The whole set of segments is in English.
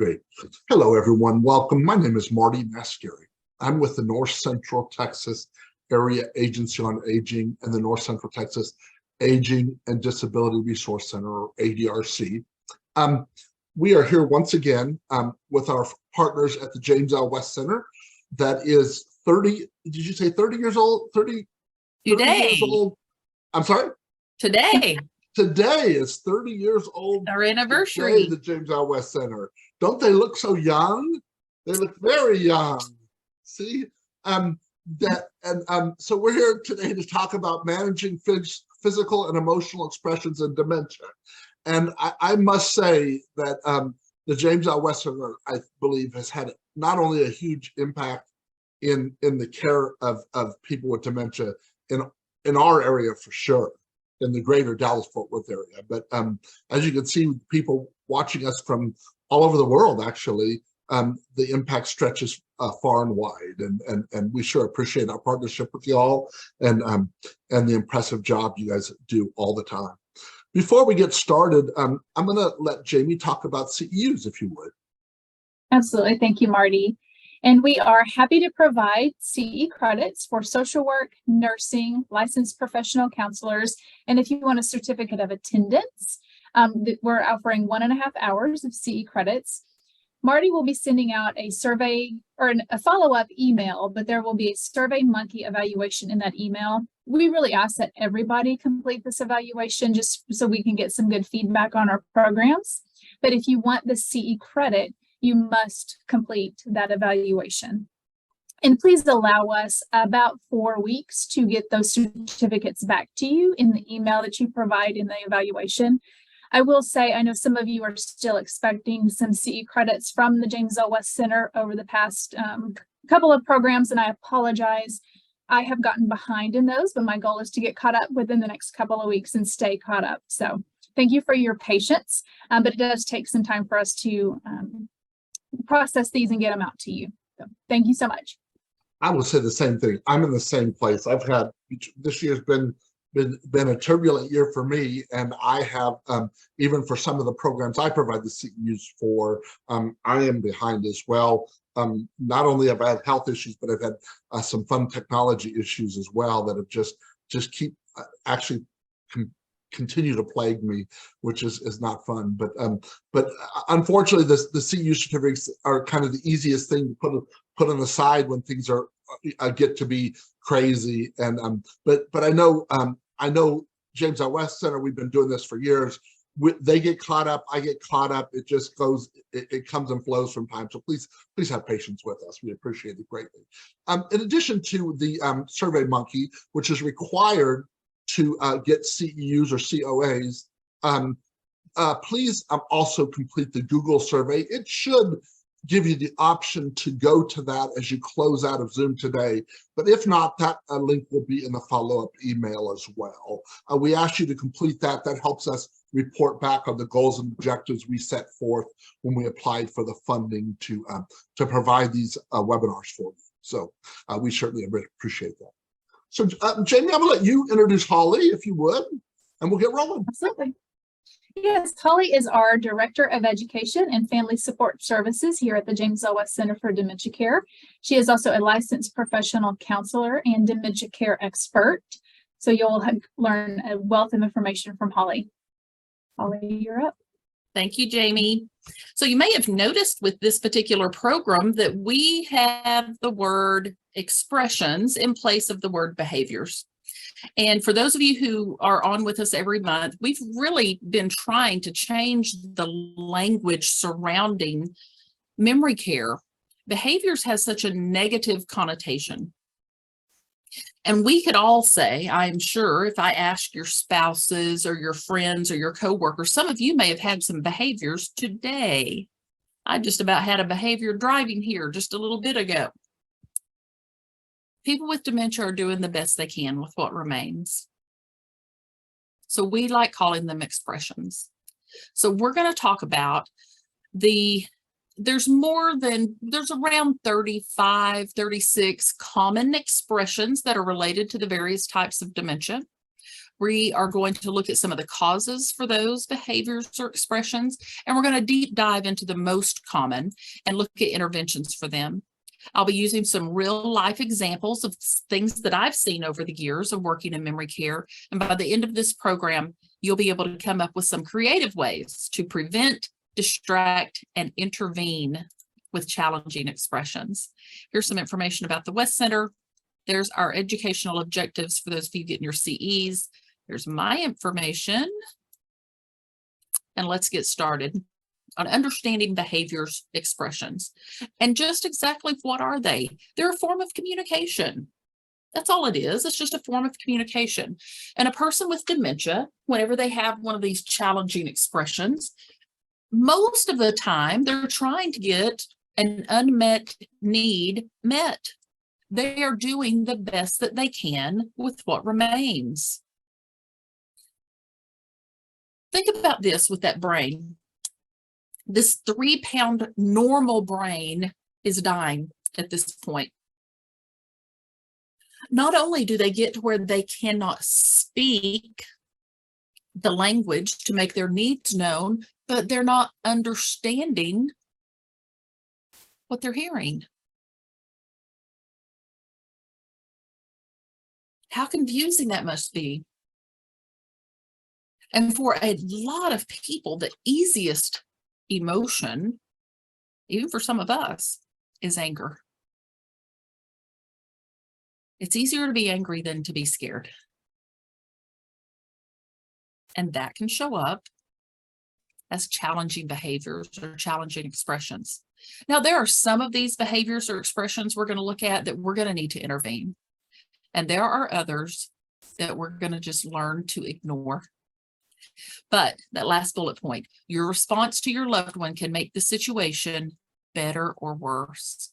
Great. Hello, everyone. Welcome. My name is Marty Mascari. I'm with the North Central Texas Area Agency on Aging and the North Central Texas Aging and Disability Resource Center, or ADRC. We are here once again with our partners at the James L. West Center. That is 30, did you say 30 years old? 30 Today. years old. I'm sorry? Today. Today is 30 years old. Our anniversary. The James L. West Center. Don't they look so young? They look very young. See? So we're here today to talk about managing physical and emotional expressions in dementia. And I must say that the James L. West Center, I believe, has had not only a huge impact in the care of people with dementia in our area for sure, in the greater Dallas-Fort Worth area. But as you can see, people watching us from all over the world, actually, the impact stretches far and wide. And we sure appreciate our partnership with you all and the impressive job you guys do all the time. Before we get started, I'm going to let Jamie talk about CEUs, if you would. Absolutely. Thank you, Marty. And we are happy to provide CE credits for social work, nursing, licensed professional counselors, and if you want a certificate of attendance, we're offering 1.5 hours of CE credits. Marty will be sending out a survey or a follow-up email, but there will be a Survey Monkey evaluation in that email. We really ask that everybody complete this evaluation just so we can get some good feedback on our programs. But if you want the CE credit, you must complete that evaluation. And please allow us about 4 weeks to get those certificates back to you in the email that you provide in the evaluation. I will say, I know some of you are still expecting some CE credits from the James L. West Center over the past couple of programs, and I apologize. I have gotten behind in those, but my goal is to get caught up within the next couple of weeks and stay caught up. So thank you for your patience, but it does take some time for us to process these and get them out to you. So thank you so much. I will say the same thing. I'm in the same place. I've had, this year's been a turbulent year for me, and I have even for some of the programs I provide the CEUs for, I am behind as well. Not only have I had health issues, but I've had some fun technology issues as well that have just keep actually continue to plague me, which is not fun. But unfortunately, the CEU certificates are kind of the easiest thing to put on the side when things are get to be crazy. And but I know James L. West Center, we've been doing this for years. They get caught up, I get caught up. It just goes, it comes and flows from time. So please have patience with us. We appreciate it greatly. In addition to the Survey Monkey, which is required to get CEUs or COAs, please also complete the Google survey. It should give you the option to go to that as you close out of Zoom today. But if not, that link will be in the follow-up email as well. We ask you to complete that. That helps us report back on the goals and objectives we set forth when we applied for the funding to provide these webinars for you. So we certainly appreciate that. So Jamie, I'm gonna let you introduce Holly, if you would, and we'll get rolling. Absolutely. Yes, Holly is our Director of Education and Family Support Services here at the James L. West Center for Dementia Care. She is also a licensed professional counselor and dementia care expert. So you'll learn a wealth of information from Holly. Holly, you're up. Thank you, Jamie. So you may have noticed with this particular program that we have the word expressions in place of the word behaviors. And for those of you who are on with us every month, we've really been trying to change the language surrounding memory care. Behaviors has such a negative connotation. And we could all say, I'm sure, if I ask your spouses or your friends or your coworkers, some of you may have had some behaviors today. I just about had a behavior driving here just a little bit ago. People with dementia are doing the best they can with what remains. So we like calling them expressions. So we're going to talk about there's around 35, 36 common expressions that are related to the various types of dementia. We are going to look at some of the causes for those behaviors or expressions, and we're going to deep dive into the most common and look at interventions for them. I'll be using some real life examples of things that I've seen over the years of working in memory care. And by the end of this program, you'll be able to come up with some creative ways to prevent, distract, and intervene with challenging expressions. Here's some information about the West Center. There's our educational objectives for those of you getting your CEs. There's my information. And let's get started on understanding behaviors, expressions. And just exactly what are they? They're a form of communication. That's all it is. It's just a form of communication. And a person with dementia, whenever they have one of these challenging expressions, most of the time they're trying to get an unmet need met. They are doing the best that they can with what remains. Think about this with that brain. This 3-pound normal brain is dying at this point. Not only do they get to where they cannot speak the language to make their needs known, but they're not understanding what they're hearing. How confusing that must be. And for a lot of people, the easiest emotion, even for some of us, is anger. It's easier to be angry than to be scared. And that can show up as challenging behaviors or challenging expressions. Now, there are some of these behaviors or expressions we're going to look at that we're going to need to intervene. And there are others that we're going to just learn to ignore. But that last bullet point, your response to your loved one can make the situation better or worse.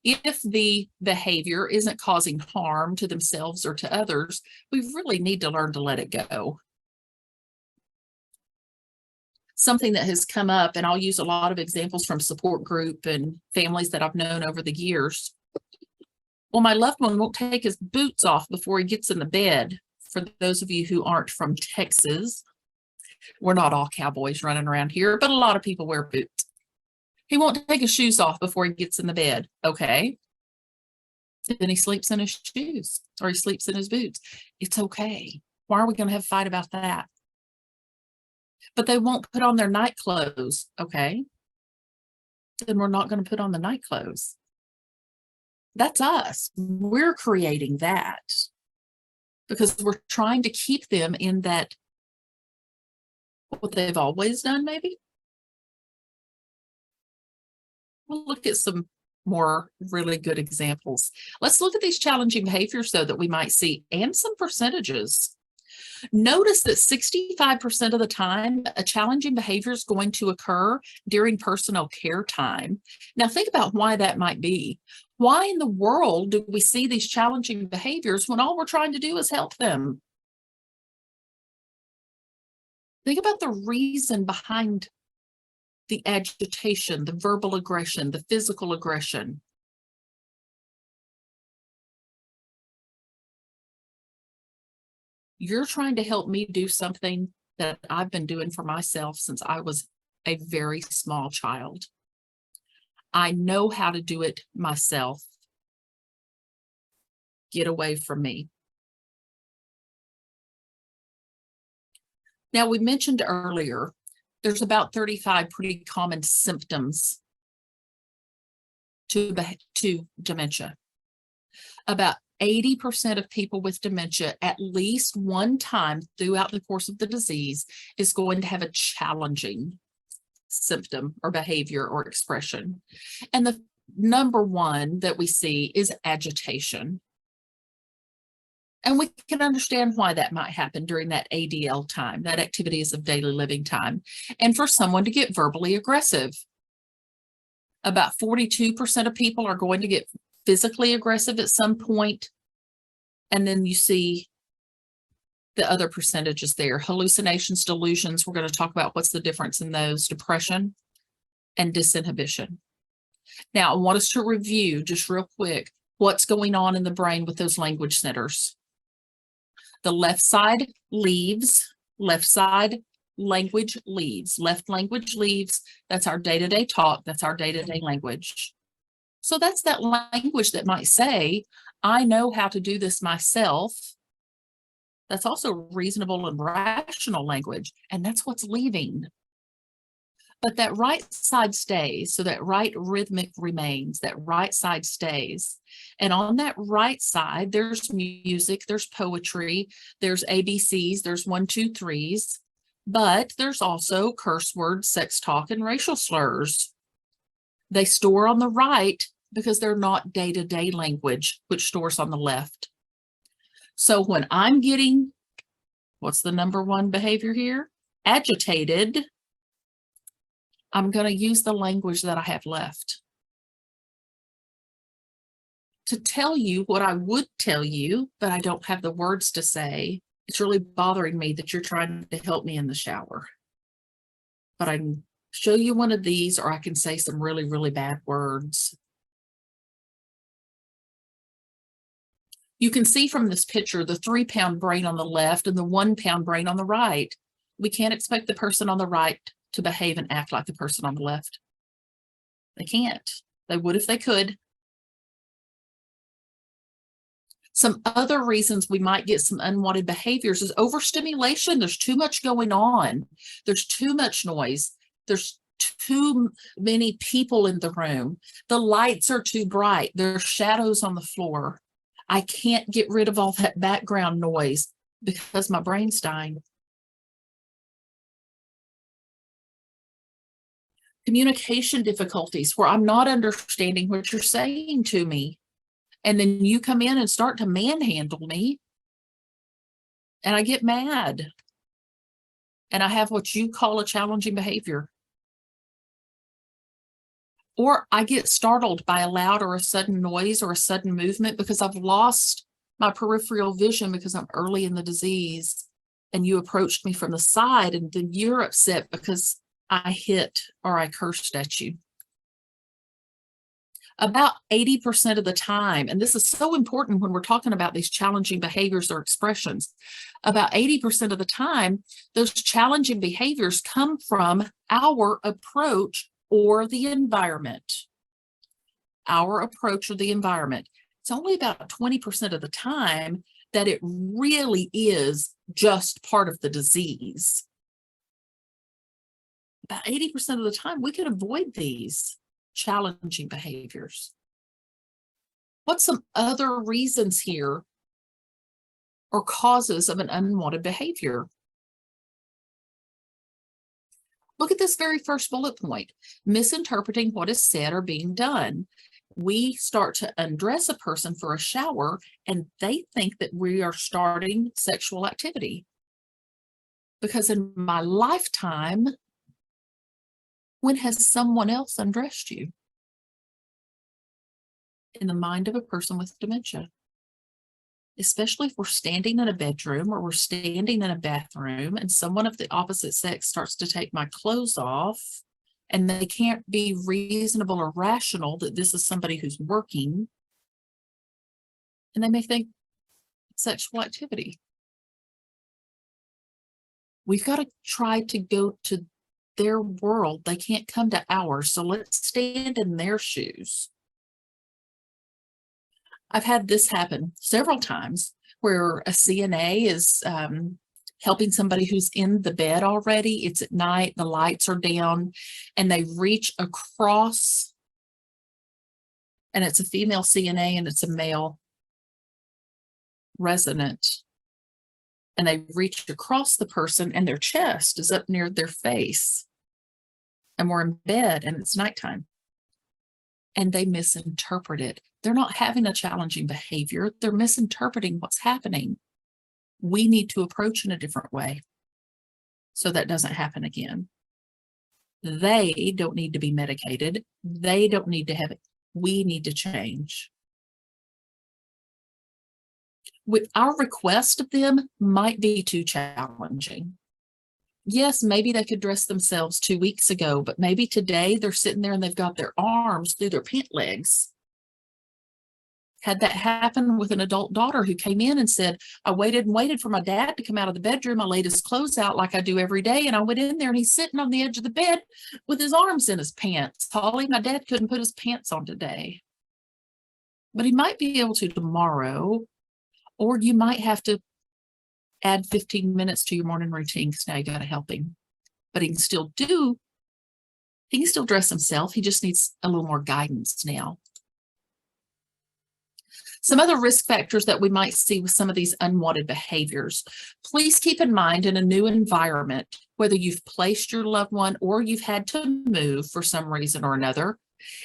If the behavior isn't causing harm to themselves or to others, we really need to learn to let it go. Something that has come up, and I'll use a lot of examples from support group and families that I've known over the years. Well, my loved one won't take his boots off before he gets in the bed. For those of you who aren't from Texas, we're not all cowboys running around here, but a lot of people wear boots. He won't take his shoes off before he gets in the bed. Okay. Then he sleeps in his shoes or he sleeps in his boots. It's okay. Why are we going to have a fight about that? But they won't put on their night clothes. Okay. Then we're not going to put on the night clothes. That's us. We're creating that because we're trying to keep them in that, what they've always done, maybe. We'll look at some more really good examples. Let's look at these challenging behaviors, though, that we might see, and some percentages. Notice that 65% of the time, a challenging behavior is going to occur during personal care time. Now, think about why that might be. Why in the world do we see these challenging behaviors when all we're trying to do is help them? Think about the reason behind the agitation, the verbal aggression, the physical aggression. You're trying to help me do something that I've been doing for myself since I was a very small child. I know how to do it myself. Get away from me. Now, we mentioned earlier, there's about 35 pretty common symptoms to dementia. About 80% of people with dementia, at least one time throughout the course of the disease, is going to have a challenging symptom or behavior or expression. And the number one that we see is agitation. And we can understand why that might happen during that ADL time, that activities of daily living time, and for someone to get verbally aggressive. About 42% of people are going to get physically aggressive at some point. And then you see the other percentages there. Hallucinations, delusions, we're going to talk about what's the difference in those, depression and disinhibition. Now, I want us to review just real quick what's going on in the brain with those language centers. The left side leaves, left side language leaves, left language leaves. That's our day-to-day talk. That's our day-to-day language. So that's that language that might say, I know how to do this myself. That's also reasonable and rational language. And that's what's leaving. But that right side stays, so that right rhythmic remains, that right side stays. And on that right side, there's music, there's poetry, there's ABCs, there's 1, 2, 3s, but there's also curse words, sex talk, and racial slurs. They store on the right because they're not day-to-day language, which stores on the left. So when I'm getting, what's the number one behavior here? Agitated, I'm going to use the language that I have left to tell you what I would tell you, but I don't have the words to say. It's really bothering me that you're trying to help me in the shower. But I can show you one of these, or I can say some really, really bad words. You can see from this picture the 3-pound brain on the left and the 1-pound brain on the right. We can't expect the person on the right to behave and act like the person on the left. They can't. They would if they could. Some other reasons we might get some unwanted behaviors is overstimulation. There's too much going on. There's too much noise. There's too many people in the room. The lights are too bright. There's shadows on the floor. I can't get rid of all that background noise because my brain's dying. Communication difficulties where I'm not understanding what you're saying to me. And then you come in and start to manhandle me. And I get mad. And I have what you call a challenging behavior. Or I get startled by a loud or a sudden noise or a sudden movement because I've lost my peripheral vision because I'm early in the disease. And you approached me from the side and then you're upset because I hit or I cursed at you. About 80% of the time, and this is so important when we're talking about these challenging behaviors or expressions, about 80% of the time, those challenging behaviors come from our approach or the environment. Our approach or the environment. It's only about 20% of the time that it really is just part of the disease. About 80% of the time, we can avoid these challenging behaviors. What's some other reasons here or causes of an unwanted behavior? Look at this very first bullet point, misinterpreting what is said or being done. We start to undress a person for a shower and they think that we are starting sexual activity. Because in my lifetime, when has someone else undressed you? In the mind of a person with dementia. Especially if we're standing in a bedroom or we're standing in a bathroom and someone of the opposite sex starts to take my clothes off and they can't be reasonable or rational that this is somebody who's working. And they may think sexual activity. We've got to try to go to their world. They can't come to ours. So let's stand in their shoes. I've had this happen several times where a CNA is helping somebody who's in the bed already. It's at night, the lights are down, and they reach across, and it's a female CNA and it's a male resident. And they reach across the person and their chest is up near their face. And we're in bed and it's nighttime. And they misinterpret it. They're not having a challenging behavior. They're misinterpreting what's happening. We need to approach in a different way so that doesn't happen again. They don't need to be medicated. They don't need to have it. We need to change. With our request of them might be too challenging. Yes, maybe they could dress themselves 2 weeks ago, but maybe today they're sitting there and they've got their arms through their pant legs. Had that happen with an adult daughter who came in and said, I waited and waited for my dad to come out of the bedroom. I laid his clothes out like I do every day. And I went in there and he's sitting on the edge of the bed with his arms in his pants. Holly, my dad couldn't put his pants on today. But he might be able to tomorrow, or you might have to add 15 minutes to your morning routine because now you got to help him. But he can still dress himself. He just needs a little more guidance now. Some other risk factors that we might see with some of these unwanted behaviors. Please keep in mind, in a new environment, whether you've placed your loved one or you've had to move for some reason or another,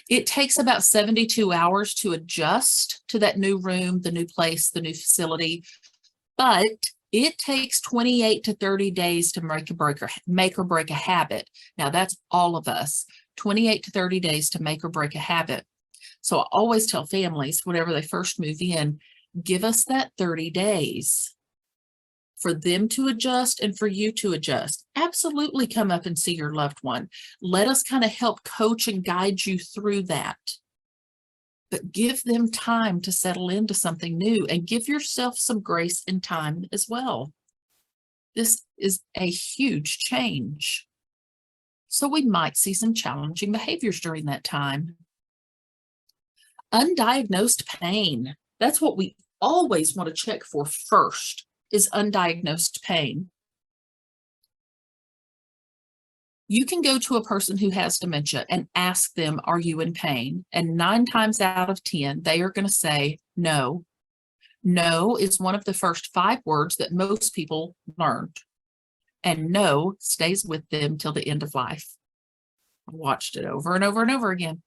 it takes about 72 hours to adjust to that new room, the new place, the new facility, but it takes 28 to 30 days to make or break a habit. Now, that's all of us, 28 to 30 days to make or break a habit. So I always tell families, whenever they first move in, give us that 30 days for them to adjust and for you to adjust. Absolutely come up and see your loved one. Let us kind of help coach and guide you through that. But give them time to settle into something new and give yourself some grace and time as well. This is a huge change. So we might see some challenging behaviors during that time. Undiagnosed pain. That's what we always want to check for first, is undiagnosed pain. You can go to a person who has dementia and ask them, are you in pain? And 9 times out of 10, they are going to say no. No is one of the first 5 words that most people learned. And no stays with them till the end of life. I watched it over and over and over again.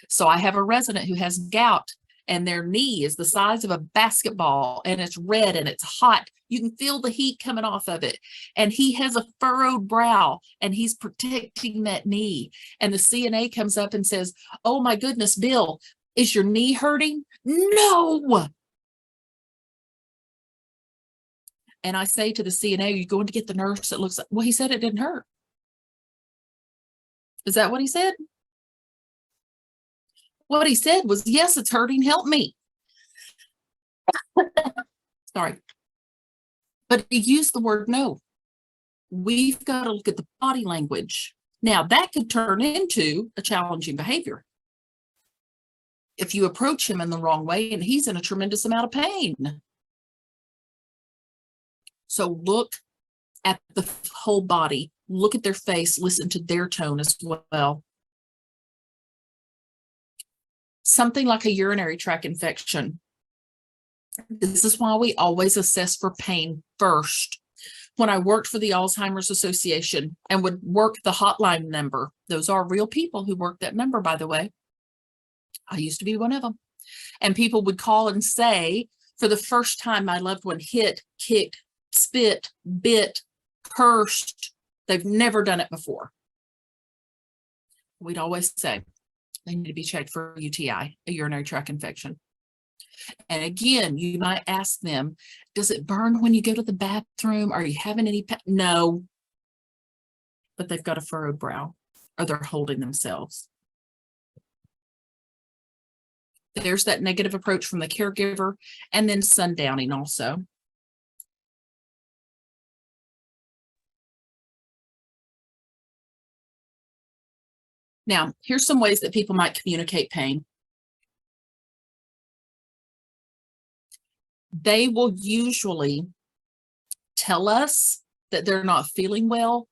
So I have a resident who has gout and their knee is the size of a basketball and it's red and it's hot. You can feel the heat coming off of it. And he has a furrowed brow and he's protecting that knee. And the CNA comes up and says, oh my goodness, Bill, is your knee hurting? No. And I say to the CNA, are you going to get the nurse that looks like, well, he said it didn't hurt. Is that what he said? What he said was, yes, it's hurting, help me. Sorry. But he used the word no. We've got to look at the body language. Now, that could turn into a challenging behavior if you approach him in the wrong way and he's in a tremendous amount of pain. So look at the whole body, look at their face, listen to their tone as well. Something like a urinary tract infection. This is why we always assess for pain first. When I worked for the Alzheimer's Association and would work the hotline number, those are real people who work that number, by the way. I used to be one of them. And people would call and say, for the first time, my loved one hit, kicked, spit, bit, cursed. They've never done it before. We'd always say, they need to be checked for UTI, a urinary tract infection. And again, you might ask them, does it burn when you go to the bathroom? Are you having any pain? No. But they've got a furrowed brow or they're holding themselves. There's that negative approach from the caregiver, and then sundowning also. Now, here's some ways that people might communicate pain. They will usually tell us that they're not feeling well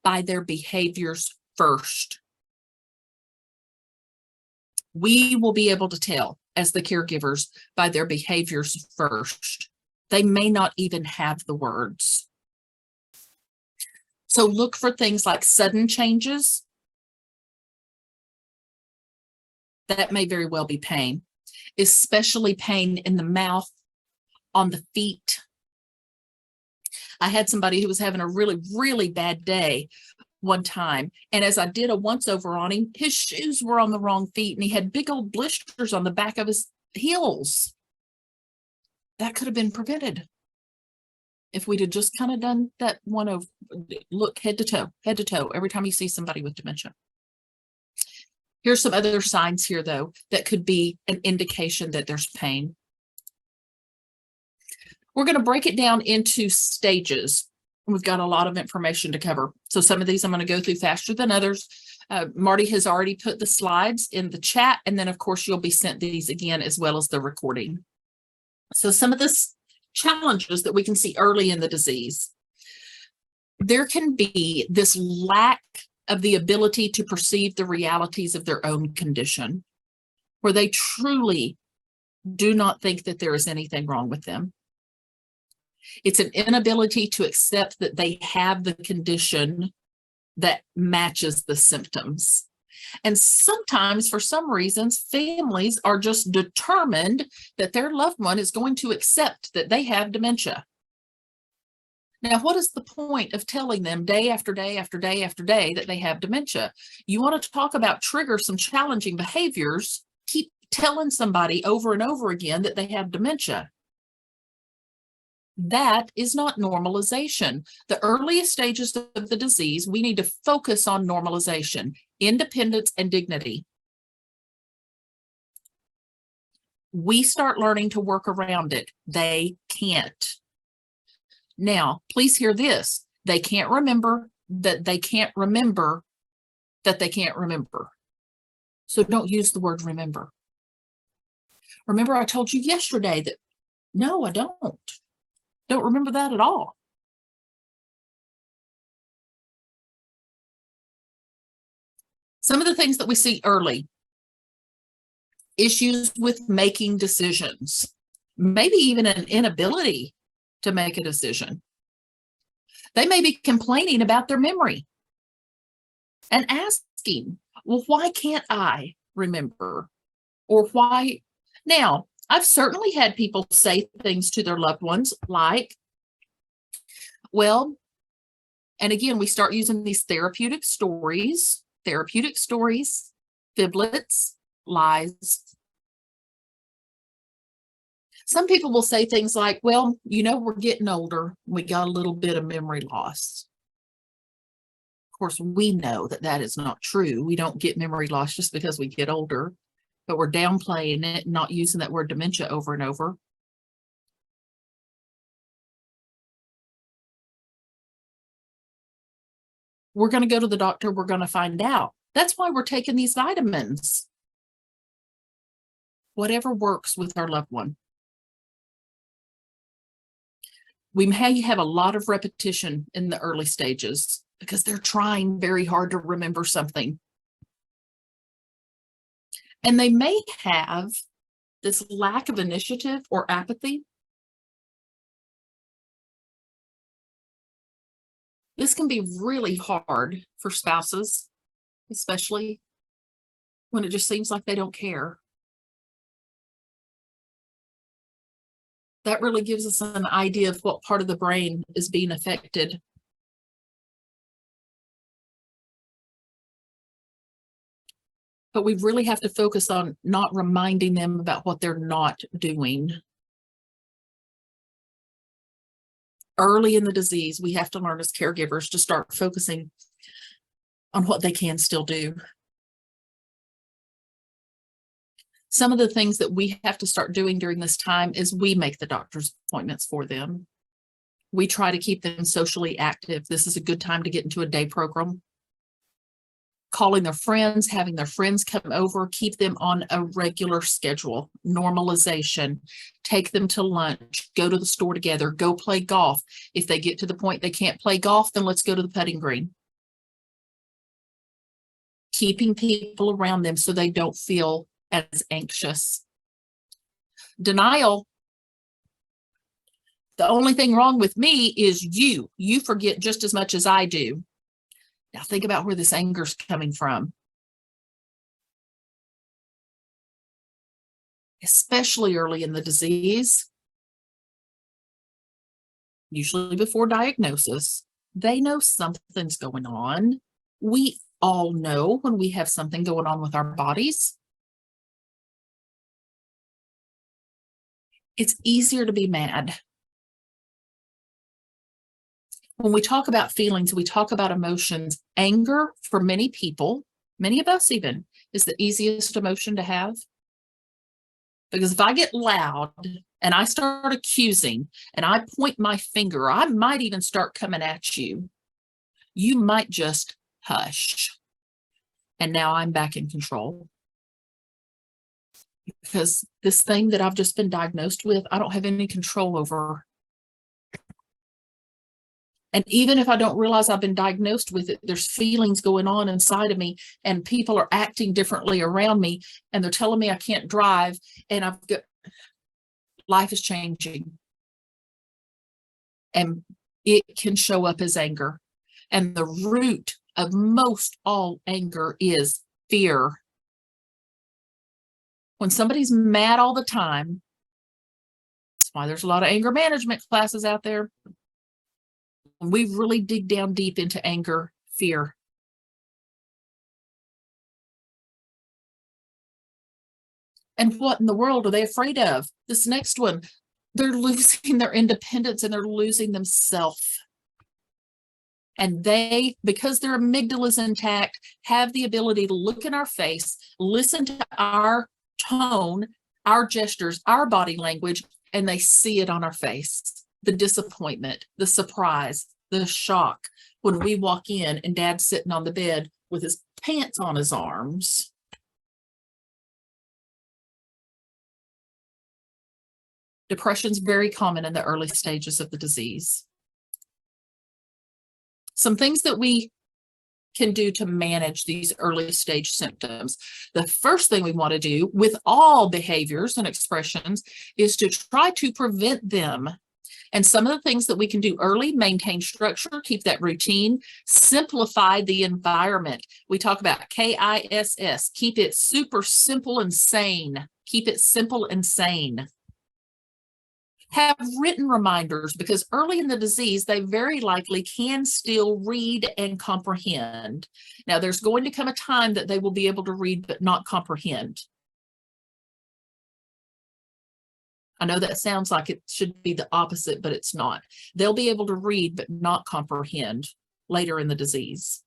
by their behaviors first. We will be able to tell as the caregivers by their behaviors first. They may not even have the words. So look for things like sudden changes. That may very well be pain, especially pain in the mouth, on the feet. I had somebody who was having a really, really bad day one time. And as I did a once over on him, his shoes were on the wrong feet and he had big old blisters on the back of his heels. That could have been prevented if we'd have just kind of done that one of look head to toe, every time you see somebody with dementia. Here's some other signs here, though, that could be an indication that there's pain. We're going to break it down into stages. We've got a lot of information to cover. So some of these I'm going to go through faster than others. Marty has already put the slides in the chat, and then of course you'll be sent these again as well as the recording. So some of the challenges that we can see early in the disease. There can be this lack of the ability to perceive the realities of their own condition, where they truly do not think that there is anything wrong with them. It's an inability to accept that they have the condition that matches the symptoms. And sometimes, for some reasons, families are just determined that their loved one is going to accept that they have dementia. Now, what is the point of telling them day after day after day after day that they have dementia? You want to talk about trigger some challenging behaviors, keep telling somebody over and over again that they have dementia. That is not normalization. The earliest stages of the disease, we need to focus on normalization, independence, and dignity. We start learning to work around it. They can't. Now, please hear this. They can't remember that they can't remember that they can't remember. So don't use the word remember. Remember, I told you yesterday that, no, I don't remember that at all. Some of the things that we see early, issues with making decisions, maybe even an inability to make a decision. They may be complaining about their memory and asking, well, why can't I remember? Or why? Now, I've certainly had people say things to their loved ones like, well, and again, we start using these therapeutic stories, fiblets, lies. Some people will say things like, well, you know, we're getting older. We got a little bit of memory loss. Of course, we know that that is not true. We don't get memory loss just because we get older, but we're downplaying it and not using that word dementia over and over. We're going to go to the doctor. We're going to find out. That's why we're taking these vitamins. Whatever works with our loved one. We may have a lot of repetition in the early stages because they're trying very hard to remember something. And they may have this lack of initiative or apathy. This can be really hard for spouses, especially when it just seems like they don't care. That really gives us an idea of what part of the brain is being affected. But we really have to focus on not reminding them about what they're not doing. Early in the disease, we have to learn as caregivers to start focusing on what they can still do. Some of the things that we have to start doing during this time is we make the doctor's appointments for them. We try to keep them socially active. This is a good time to get into a day program. Calling their friends, having their friends come over, keep them on a regular schedule, normalization, take them to lunch, go to the store together, go play golf. If they get to the point they can't play golf, then let's go to the putting green. Keeping people around them so they don't feel as anxious. Denial. The only thing wrong with me is you. You forget just as much as I do. Now think about where this anger is coming from. Especially early in the disease, usually before diagnosis, they know something's going on. We all know when we have something going on with our bodies. It's easier to be mad. When we talk about feelings, we talk about emotions. Anger, for many people, many of us even, is the easiest emotion to have. Because if I get loud and I start accusing and I point my finger, I might even start coming at you. You might just hush. And now I'm back in control. Because this thing that I've just been diagnosed with, I don't have any control over. And even if I don't realize I've been diagnosed with it, there's feelings going on inside of me, and people are acting differently around me, and they're telling me I can't drive, and life is changing. And it can show up as anger. And the root of most all anger is fear. When somebody's mad all the time, that's why there's a lot of anger management classes out there. When we really dig down deep into anger, fear. And what in the world are they afraid of? This next one, they're losing their independence and they're losing themselves. And they, because their amygdala is intact, have the ability to look in our face, listen to our tone, our gestures, our body language, and they see it on our face. The disappointment, the surprise, the shock when we walk in and Dad's sitting on the bed with his pants on his arms. Depression's very common in the early stages of the disease. Some things that we can do to manage these early stage symptoms. The first thing we want to do with all behaviors and expressions is to try to prevent them. And some of the things that we can do early: maintain structure, keep that routine, simplify the environment. We talk about KISS, keep it super simple and sane. Keep it simple and sane. Have written reminders, because early in the disease, they very likely can still read and comprehend. Now, there's going to come a time that they will be able to read but not comprehend. I know that sounds like it should be the opposite, but it's not. They'll be able to read but not comprehend later in the disease.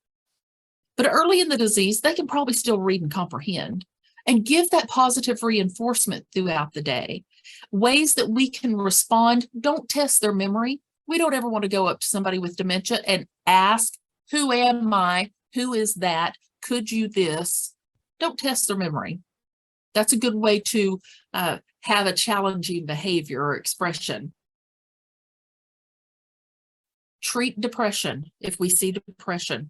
But early in the disease, they can probably still read and comprehend, and give that positive reinforcement throughout the day. Ways that we can respond: don't test their memory. We don't ever want to go up to somebody with dementia and ask, who am I? Who is that? Could you this? Don't test their memory. That's a good way to have a challenging behavior or expression. Treat depression if we see depression.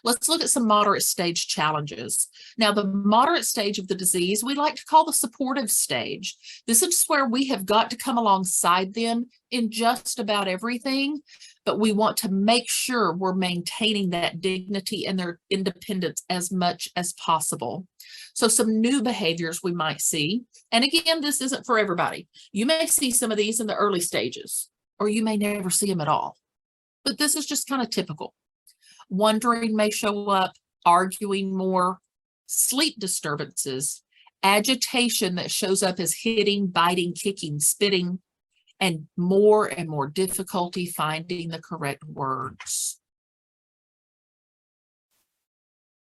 Let's look at some moderate stage challenges. Now, the moderate stage of the disease, we like to call the supportive stage. This is where we have got to come alongside them in just about everything, but we want to make sure we're maintaining that dignity and their independence as much as possible. So some new behaviors we might see, and again, this isn't for everybody. You may see some of these in the early stages, or you may never see them at all, but this is just kind of typical. Wandering may show up, arguing more, sleep disturbances, agitation that shows up as hitting, biting, kicking, spitting, and more difficulty finding the correct words.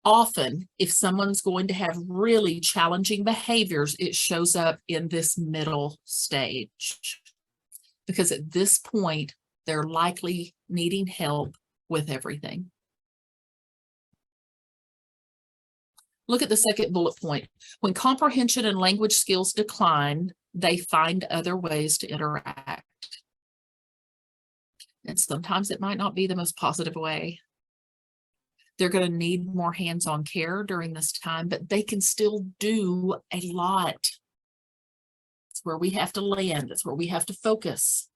Often, if someone's going to have really challenging behaviors, it shows up in this middle stage, because at this point, they're likely needing help with everything. Look at the second bullet point. When comprehension and language skills decline, they find other ways to interact. And sometimes it might not be the most positive way. They're going to need more hands-on care during this time, but they can still do a lot. It's where we have to land. It's where we have to focus.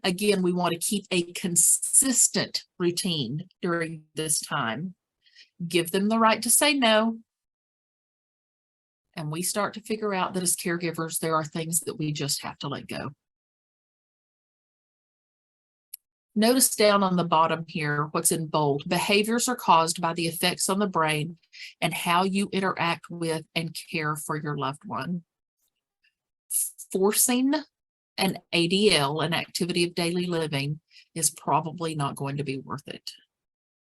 Again, we want to keep a consistent routine during this time. Give them the right to say no. And we start to figure out that as caregivers, there are things that we just have to let go. Notice down on the bottom here, what's in bold. Behaviors are caused by the effects on the brain and how you interact with and care for your loved one. Forcing an ADL, an activity of daily living, is probably not going to be worth it.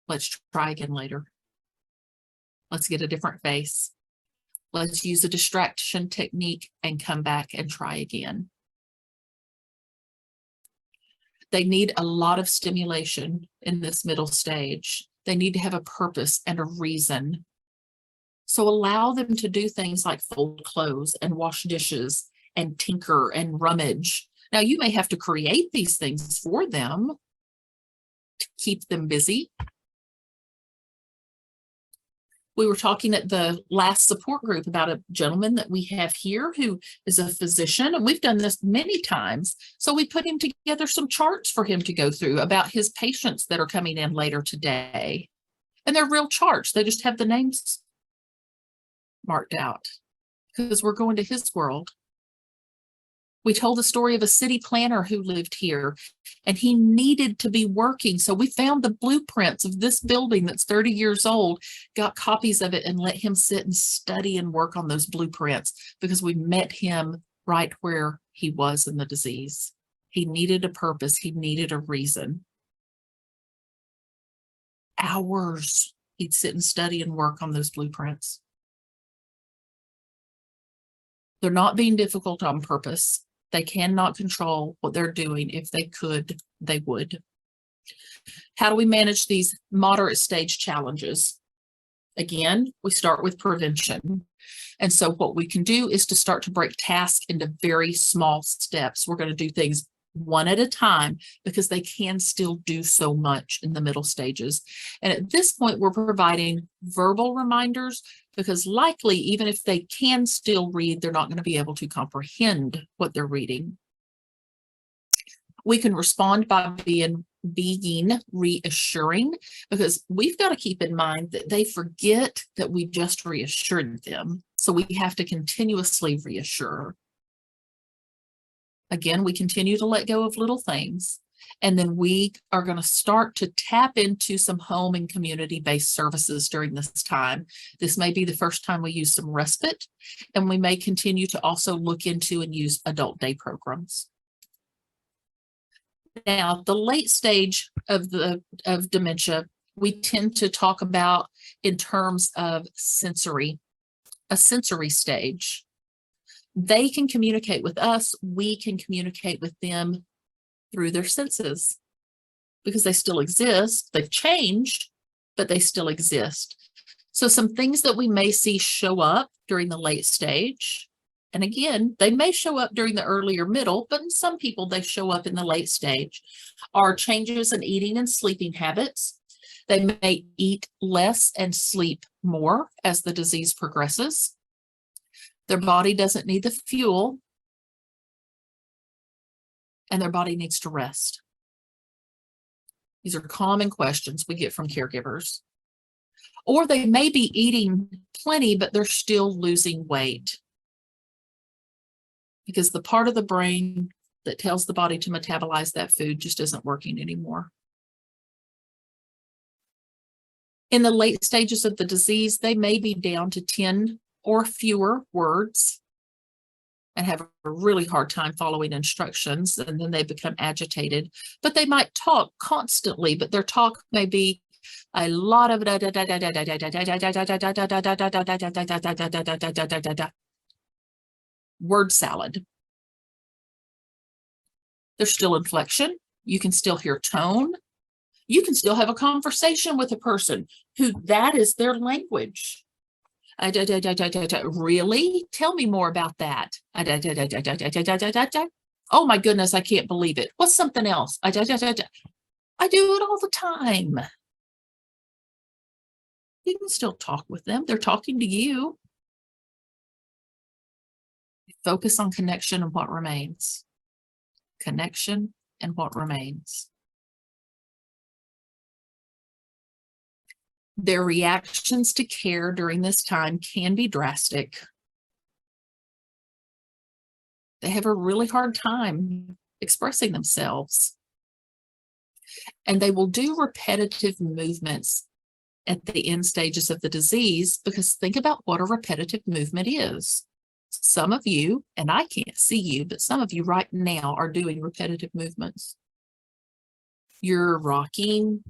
Let's try again later. Let's get a different face. Let's use a distraction technique and come back and try again. They need a lot of stimulation in this middle stage. They need to have a purpose and a reason. So allow them to do things like fold clothes and wash dishes and tinker and rummage. Now, you may have to create these things for them to keep them busy. We were talking at the last support group about a gentleman that we have here who is a physician, and we've done this many times. So we put him together some charts for him to go through about his patients that are coming in later today. And they're real charts. They just have the names marked out because we're going to his world. We told the story of a city planner who lived here, and he needed to be working. So we found the blueprints of this building that's 30 years old, got copies of it, and let him sit and study and work on those blueprints because we met him right where he was in the disease. He needed a purpose. He needed a reason. Hours he'd sit and study and work on those blueprints. They're not being difficult on purpose. They cannot control what they're doing. If they could, they would. How do we manage these moderate stage challenges? Again, we start with prevention. And so what we can do is to start to break tasks into very small steps. We're going to do things one at a time because they can still do so much in the middle stages. And at this point, we're providing verbal reminders because likely, even if they can still read, they're not going to be able to comprehend what they're reading. We can respond by being reassuring because we've got to keep in mind that they forget that we just reassured them. So we have to continuously reassure. Again, we continue to let go of little things, and then we are going to start to tap into some home and community-based services during this time. This may be the first time we use some respite, and we may continue to also look into and use adult day programs. Now, the late stage of dementia, we tend to talk about in terms of a sensory stage. They can communicate with us. We can communicate with them through their senses because they still exist. They've changed, but they still exist. So some things that we may see show up during the late stage, and again, they may show up during the earlier middle, but in some people, they show up in the late stage, are changes in eating and sleeping habits. They may eat less and sleep more as the disease progresses. Their body doesn't need the fuel, and their body needs to rest. These are common questions we get from caregivers. Or they may be eating plenty, but they're still losing weight because the part of the brain that tells the body to metabolize that food just isn't working anymore. In the late stages of the disease, they may be down to 10 or fewer words and have a really hard time following instructions, and then they become agitated. But they might talk constantly, but their talk may be a lot of word salad. There's still inflection. You can still hear tone. You can still have a conversation with a person who that is their language. Really? Tell me more about that. Oh my goodness, I can't believe it. What's something else? I do it all the time. You can still talk with them. They're talking to you. Focus on connection and what remains. Connection and what remains. Their reactions to care during this time can be drastic. They have a really hard time expressing themselves. And they will do repetitive movements at the end stages of the disease because think about what a repetitive movement is. Some of you, and I can't see you, but some of you right now are doing repetitive movements. You're rocking.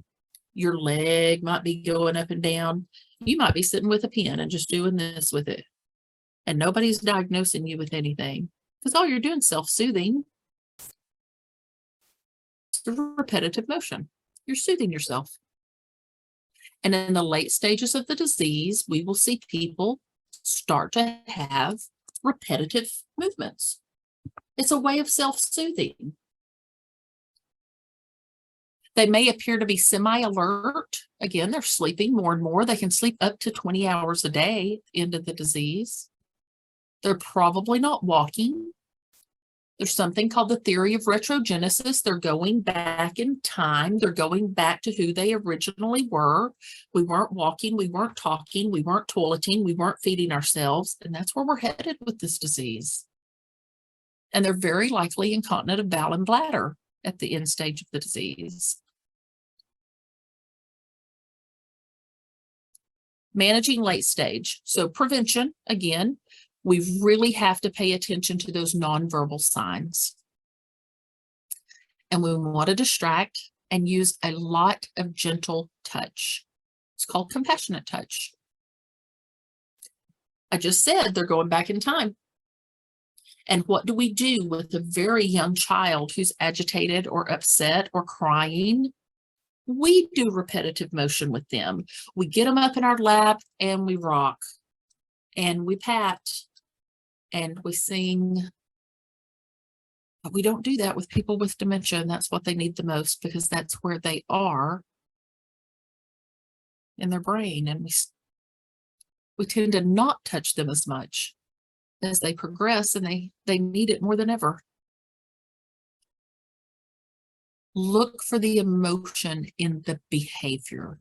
Your leg might be going up and down. You might be sitting with a pen and just doing this with it, and nobody's diagnosing you with anything because all you're doing is self-soothing. It's a repetitive motion. You're soothing yourself. And in the late stages of the disease, we will see people start to have repetitive movements. It's a way of self-soothing. They may appear to be semi-alert. Again, they're sleeping more and more. They can sleep up to 20 hours a day into the disease. They're probably not walking. There's something called the theory of retrogenesis. They're going back in time. They're going back to who they originally were. We weren't walking. We weren't talking. We weren't toileting. We weren't feeding ourselves. And that's where we're headed with this disease. And they're very likely incontinent of bowel and bladder at the end stage of the disease. Managing late stage. So prevention, again, we really have to pay attention to those nonverbal signs. And we want to distract and use a lot of gentle touch. It's called compassionate touch. I just said they're going back in time. And what do we do with a very young child who's agitated or upset or crying? We do repetitive motion with them. We get them up in our lap and we rock and we pat and we sing. But we don't do that with people with dementia, and that's what they need the most because that's where they are in their brain. And we tend to not touch them as much as they progress, and they need it more than ever. Look for the emotion in the behavior.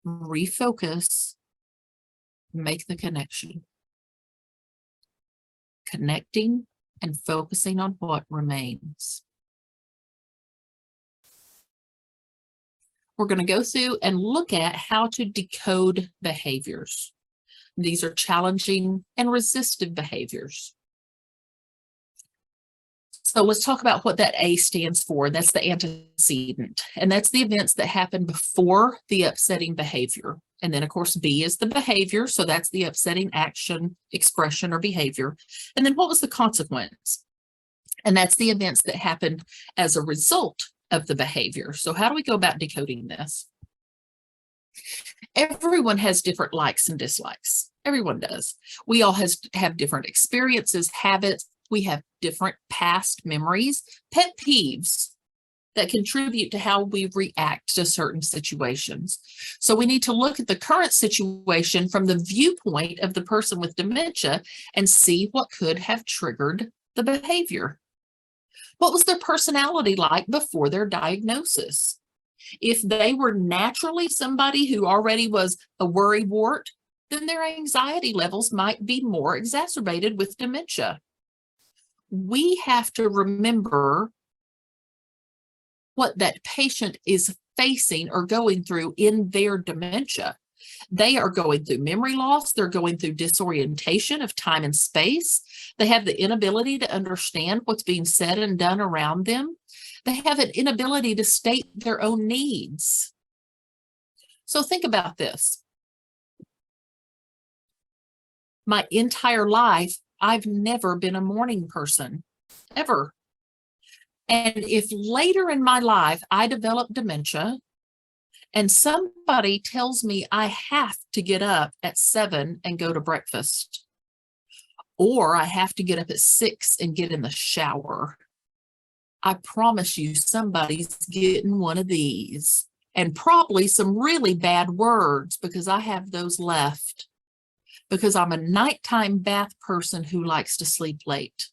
Refocus, make the connection. Connecting and focusing on what remains. We're going to go through and look at how to decode behaviors. These are challenging and resistive behaviors. So let's talk about what that A stands for. That's the antecedent, and that's the events that happen before the upsetting behavior. And then, of course, B is the behavior. So that's the upsetting action, expression, or behavior. And then what was the consequence? And that's the events that happened as a result of the behavior. So how do we go about decoding this? Everyone has different likes and dislikes. Everyone does. We all have different experiences, habits. We have different past memories, pet peeves that contribute to how we react to certain situations. So we need to look at the current situation from the viewpoint of the person with dementia and see what could have triggered the behavior. What was their personality like before their diagnosis? If they were naturally somebody who already was a worrywart, then their anxiety levels might be more exacerbated with dementia. We have to remember what that patient is facing or going through in their dementia. They are going through memory loss. They're going through disorientation of time and space. They have the inability to understand what's being said and done around them. They have an inability to state their own needs. So think about this. My entire life, I've never been a morning person, ever. And if later in my life I develop dementia and somebody tells me I have to get up at 7 and go to breakfast, or I have to get up at 6 and get in the shower, I promise you somebody's getting one of these, and probably some really bad words, because I have those left, because I'm a nighttime bath person who likes to sleep late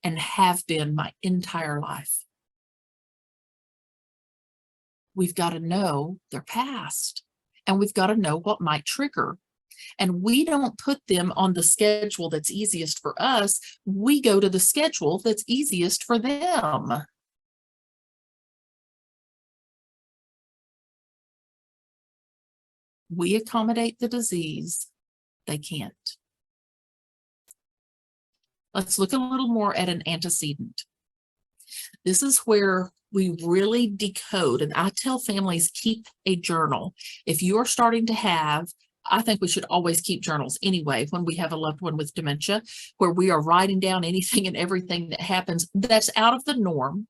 and have been my entire life. We've got to know their past, and we've got to know what might trigger. And we don't put them on the schedule that's easiest for us. We go to the schedule that's easiest for them. We accommodate the disease. They can't. Let's look a little more at an antecedent. This is where we really decode. And I tell families, keep a journal. If you're starting to have, I think we should always keep journals anyway, when we have a loved one with dementia, where we are writing down anything and everything that happens that's out of the norm,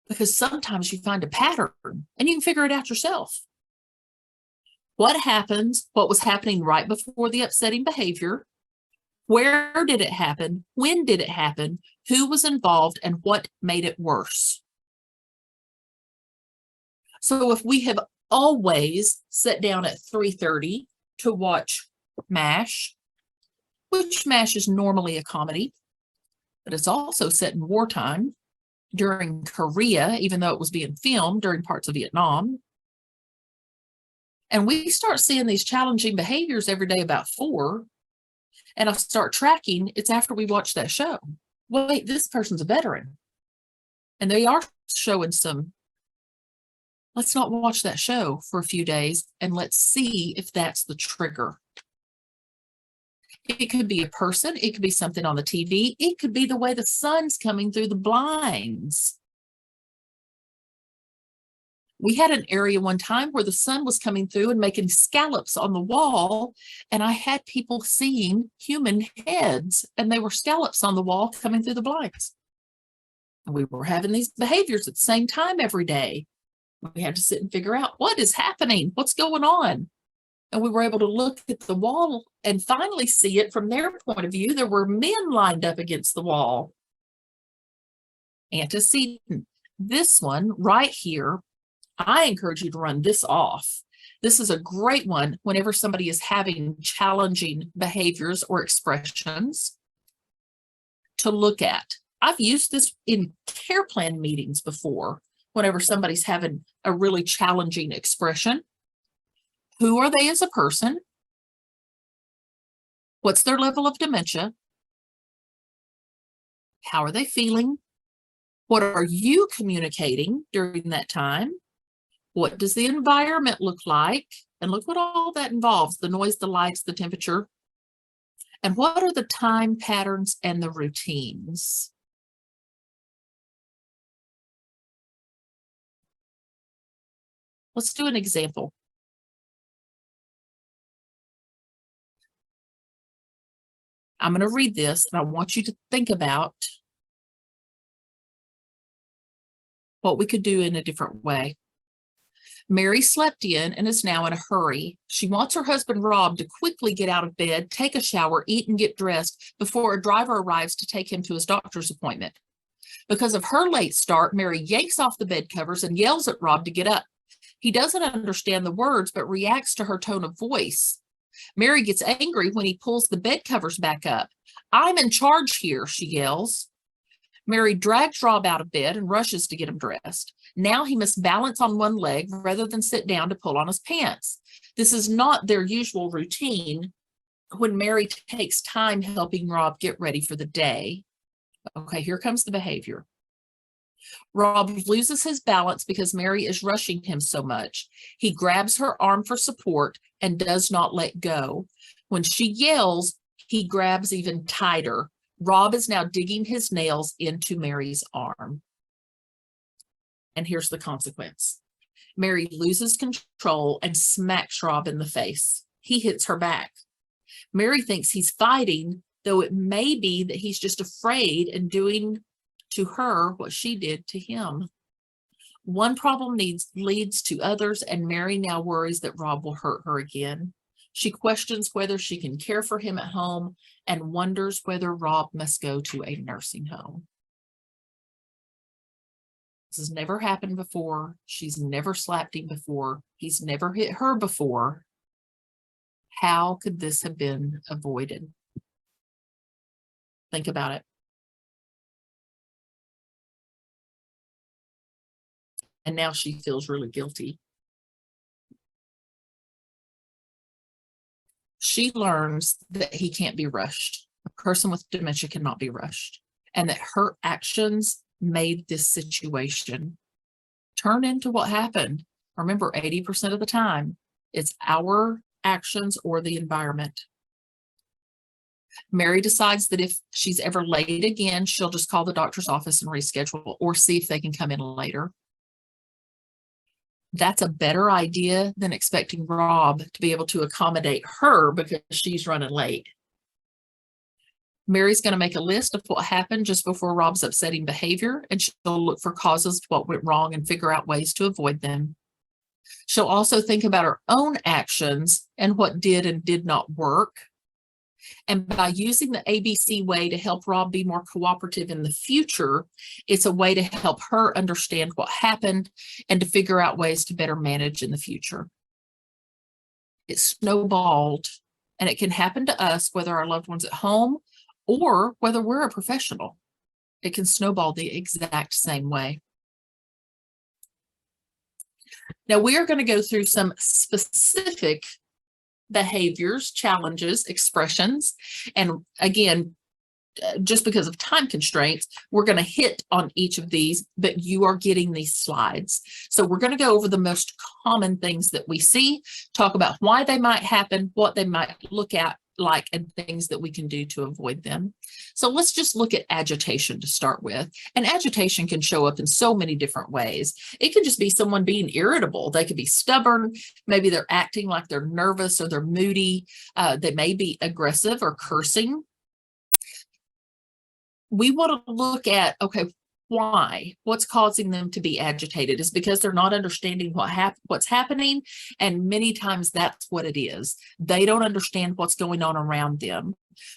because sometimes you find a pattern and you can figure it out yourself. What happens? What was happening right before the upsetting behavior? Where did it happen? When did it happen? Who was involved and what made it worse? So if we have always sat down at 3:30 to watch MASH, which MASH is normally a comedy, but it's also set in wartime during Korea, even though it was being filmed during parts of Vietnam. And we start seeing these challenging behaviors every day about 4. And I start tracking, it's after we watch that show. Wait, this person's a veteran. And they are showing some, let's not watch that show for a few days and let's see if that's the trigger. It could be a person, it could be something on the TV, it could be the way the sun's coming through the blinds. We had an area one time where the sun was coming through and making scallops on the wall, and I had people seeing human heads, and they were scallops on the wall coming through the blinds. And we were having these behaviors at the same time every day. We had to sit and figure out what is happening, what's going on. And we were able to look at the wall and finally see it from their point of view. There were men lined up against the wall. Antecedent. This one right here, I encourage you to run this off. This is a great one whenever somebody is having challenging behaviors or expressions to look at. I've used this in care plan meetings before, whenever somebody's having a really challenging expression. Who are they as a person? What's their level of dementia? How are they feeling? What are you communicating during that time? What does the environment look like? And look what all that involves, the noise, the lights, the temperature. And what are the time patterns and the routines? Let's do an example. I'm going to read this and I want you to think about what we could do in a different way. Mary slept in and is now in a hurry. She wants her husband Rob to quickly get out of bed, take a shower, eat and get dressed before a driver arrives to take him to his doctor's appointment. Because of her late start, Mary yanks off the bed covers and yells at Rob to get up. He doesn't understand the words, but reacts to her tone of voice. Mary gets angry when he pulls the bed covers back up. "I'm in charge here," she yells. Mary drags Rob out of bed and rushes to get him dressed. Now he must balance on one leg rather than sit down to pull on his pants. This is not their usual routine when Mary takes time helping Rob get ready for the day. Okay, here comes the behavior. Rob loses his balance because Mary is rushing him so much. He grabs her arm for support and does not let go. When she yells, he grabs even tighter. Rob is now digging his nails into Mary's arm. And here's the consequence. Mary loses control and smacks Rob in the face. He hits her back. Mary thinks he's fighting, though it may be that he's just afraid and doing to her what she did to him. One problem leads to others, and Mary now worries that Rob will hurt her again. She questions whether she can care for him at home and wonders whether Rob must go to a nursing home. This has never happened before. She's never slapped him before. He's never hit her before. How could this have been avoided? Think about it. And now she feels really guilty. She learns that he can't be rushed. A person with dementia cannot be rushed, and that her actions made this situation turn into what happened. Remember, 80% of the time, it's our actions or the environment. Mary decides that if she's ever late again, she'll just call the doctor's office and reschedule or see if they can come in later. That's a better idea than expecting Rob to be able to accommodate her because she's running late. Mary's going to make a list of what happened just before Rob's upsetting behavior, and she'll look for causes of what went wrong and figure out ways to avoid them. She'll also think about her own actions and what did and did not work. And by using the ABC way to help Rob be more cooperative in the future, it's a way to help her understand what happened and to figure out ways to better manage in the future. It snowballed, and it can happen to us whether our loved one's at home or whether we're a professional. It can snowball the exact same way. Now we are going to go through some specific behaviors, challenges, expressions, and again, just because of time constraints, we're going to hit on each of these, but you are getting these slides. So we're going to go over the most common things that we see, talk about why they might happen, what they might look at like, and things that we can do to avoid them. So let's just look at agitation to start with. And agitation can show up in so many different ways. It could just be someone being irritable. They could be stubborn. Maybe they're acting like they're nervous or they're moody. They may be aggressive or cursing. We want to look at, okay, why? What's causing them to be agitated? Is because they're not understanding what's happening, and many times that's what it is. They don't understand what's going on around them.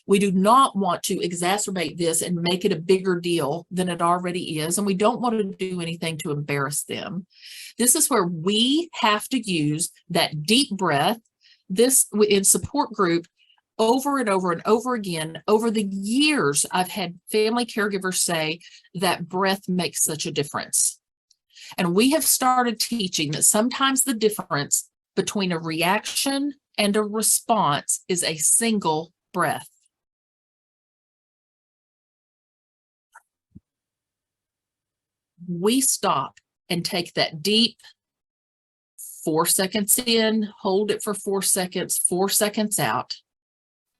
We do not want to exacerbate this and make it a bigger deal than it already is, and we don't want to do anything to embarrass them. This is where we have to use that deep breath. This in support group, over and over and over again, over the years, I've had family caregivers say that breath makes such a difference. And we have started teaching that sometimes the difference between a reaction and a response is a single breath. We stop and take that deep 4 seconds in, hold it for 4 seconds, 4 seconds out.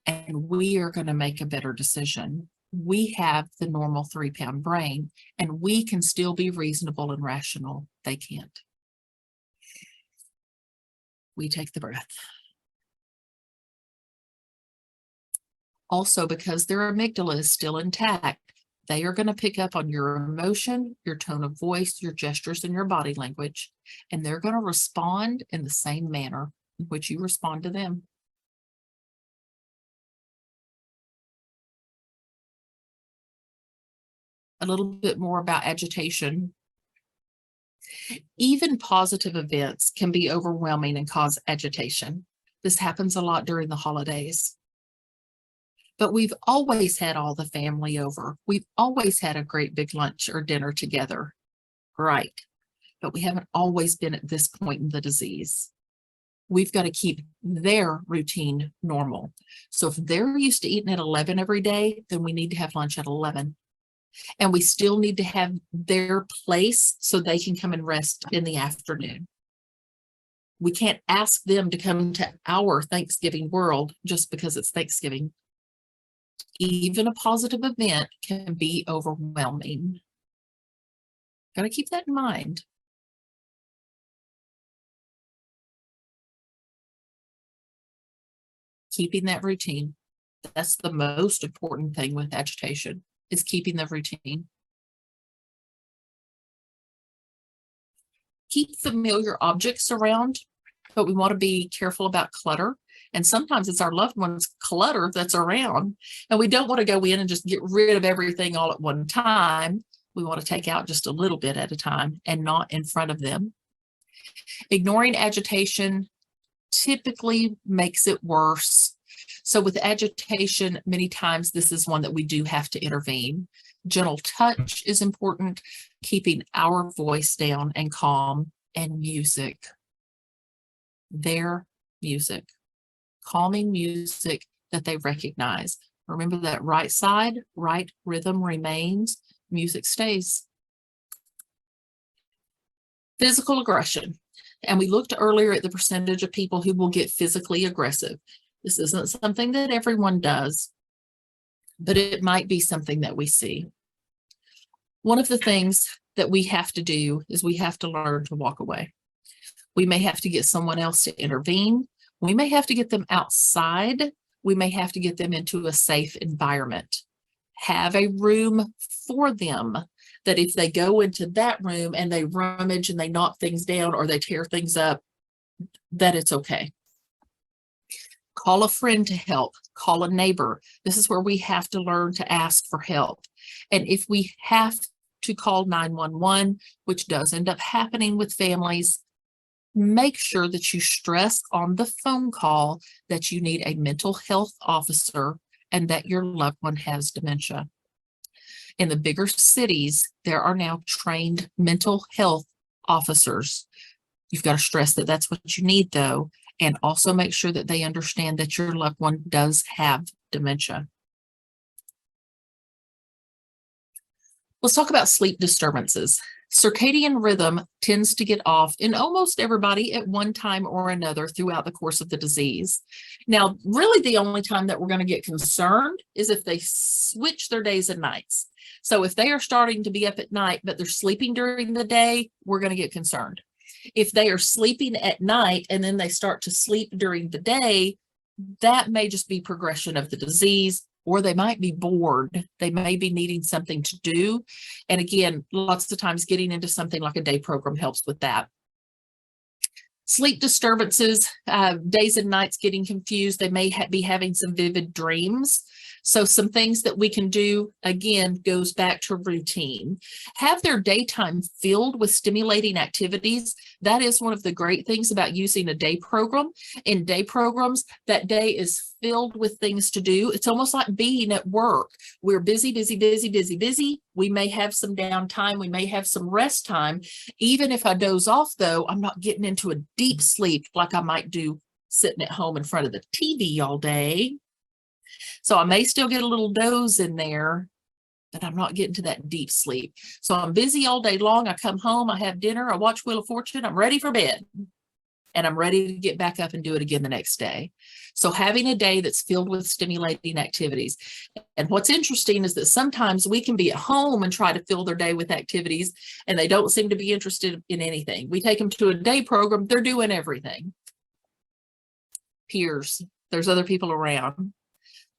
And we are going to make a better decision. We have the normal 3-pound brain, and we can still be reasonable and rational. They can't. We take the breath. Also, because their amygdala is still intact, they are going to pick up on your emotion, your tone of voice, your gestures, and your body language, and they're going to respond in the same manner in which you respond to them. A little bit more about agitation. Even positive events can be overwhelming and cause agitation. This happens a lot during the holidays. But we've always had all the family over. We've always had a great big lunch or dinner together. Right. But we haven't always been at this point in the disease. We've got to keep their routine normal. So if they're used to eating at 11 every day, then we need to have lunch at 11. And we still need to have their place so they can come and rest in the afternoon. We can't ask them to come to our Thanksgiving world just because it's Thanksgiving. Even a positive event can be overwhelming. Got to keep that in mind. Keeping that routine. That's the most important thing with agitation. Is keeping the routine. Keep familiar objects around, but we want to be careful about clutter. And sometimes it's our loved ones' clutter that's around, and we don't want to go in and just get rid of everything all at one time. We want to take out just a little bit at a time and not in front of them. Ignoring agitation typically makes it worse. So with agitation, many times this is one that we do have to intervene. Gentle touch is important, keeping our voice down and calm, and music. Their music. Calming music that they recognize. Remember that right side, right rhythm remains, music stays. Physical aggression. And we looked earlier at the percentage of people who will get physically aggressive. This isn't something that everyone does, but it might be something that we see. One of the things that we have to do is we have to learn to walk away. We may have to get someone else to intervene. We may have to get them outside. We may have to get them into a safe environment. Have a room for them that if they go into that room and they rummage and they knock things down or they tear things up, that it's okay. Call a friend to help, call a neighbor. This is where we have to learn to ask for help. And if we have to call 911, which does end up happening with families, make sure that you stress on the phone call that you need a mental health officer and that your loved one has dementia. In the bigger cities, there are now trained mental health officers. You've got to stress that that's what you need, though, and also make sure that they understand that your loved one does have dementia. Let's talk about sleep disturbances. Circadian rhythm tends to get off in almost everybody at one time or another throughout the course of the disease. Now, really the only time that we're going to get concerned is if they switch their days and nights. So if they are starting to be up at night, but they're sleeping during the day, we're going to get concerned. If they are sleeping at night and then they start to sleep during the day, that may just be progression of the disease, or they might be bored. They may be needing something to do. And again, lots of times getting into something like a day program helps with that. Sleep disturbances, days and nights getting confused. They may be having some vivid dreams. So some things that we can do, again, goes back to routine. Have their daytime filled with stimulating activities. That is one of the great things about using a day program. In day programs, that day is filled with things to do. It's almost like being at work. We're busy, busy, busy, busy, busy. We may have some downtime. We may have some rest time. Even if I doze off, though, I'm not getting into a deep sleep like I might do sitting at home in front of the TV all day. So I may still get a little doze in there, but I'm not getting to that deep sleep. So I'm busy all day long. I come home, I have dinner, I watch Wheel of Fortune, I'm ready for bed. And I'm ready to get back up and do it again the next day. So having a day that's filled with stimulating activities. And what's interesting is that sometimes we can be at home and try to fill their day with activities, and they don't seem to be interested in anything. We take them to a day program, they're doing everything. Peers, there's other people around.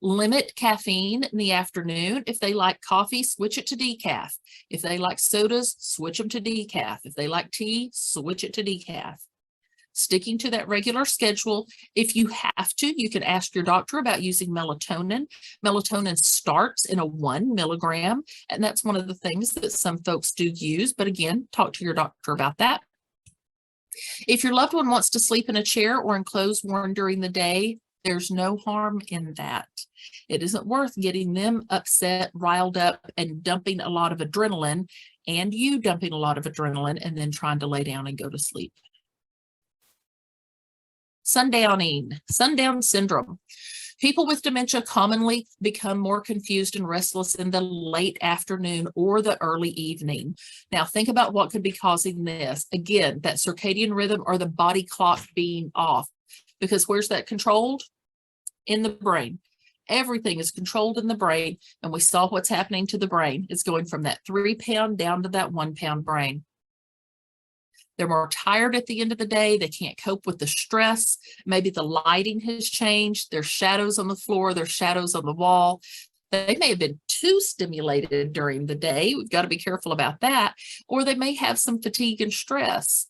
Limit caffeine in the afternoon. If they like coffee, switch it to decaf. If they like sodas, switch them to decaf. If they like tea, switch it to decaf. Sticking to that regular schedule. If you have to, you can ask your doctor about using melatonin. Melatonin starts in a 1 milligram, and that's one of the things that some folks do use. But again, talk to your doctor about that. If your loved one wants to sleep in a chair or in clothes worn during the day, there's no harm in that. It isn't worth getting them upset, riled up, and dumping a lot of adrenaline, and you dumping a lot of adrenaline, and then trying to lay down and go to sleep. Sundowning, sundown syndrome. People with dementia commonly become more confused and restless in the late afternoon or the early evening. Now, think about what could be causing this. Again, that circadian rhythm or the body clock being off. Because where's that controlled? In the brain. Everything is controlled in the brain, and we saw what's happening to the brain. It's going from that 3-pound down to that 1-pound brain. They're more tired at the end of the day. They can't cope with the stress. Maybe the lighting has changed. There's shadows on the floor. There's shadows on the wall. They may have been too stimulated during the day. We've got to be careful about that. Or they may have some fatigue and stress.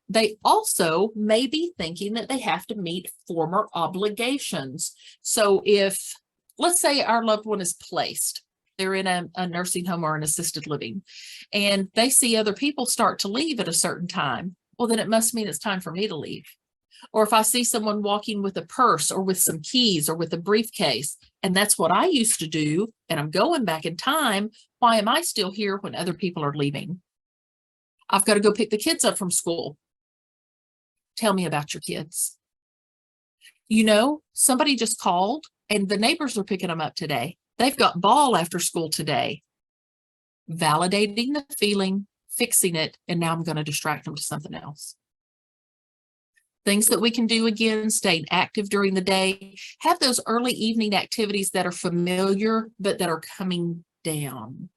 They also may be thinking that they have to meet former obligations. So if, let's say our loved one is placed, they're in a nursing home or an assisted living, and they see other people start to leave at a certain time, well, then it must mean it's time for me to leave. Or if I see someone walking with a purse or with some keys or with a briefcase, and that's what I used to do, and I'm going back in time, why am I still here when other people are leaving? I've got to go pick the kids up from school. Tell me about your kids. You know, somebody just called and the neighbors are picking them up today. They've got ball after school today. Validating the feeling, fixing it, and now I'm going to distract them to something else. Things that we can do again, staying active during the day, have those early evening activities that are familiar, but that are coming down.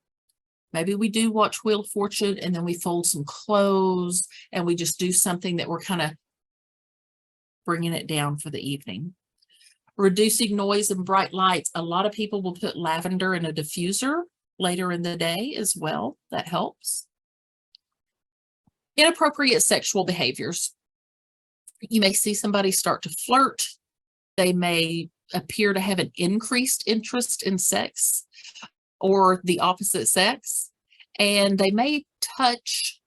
Maybe we do watch Wheel of Fortune and then we fold some clothes and we just do something that we're kind of bringing it down for the evening. Reducing noise and bright lights. A lot of people will put lavender in a diffuser later in the day as well. That helps. Inappropriate sexual behaviors. You may see somebody start to flirt. They may appear to have an increased interest in sex or the opposite sex, and they may touch,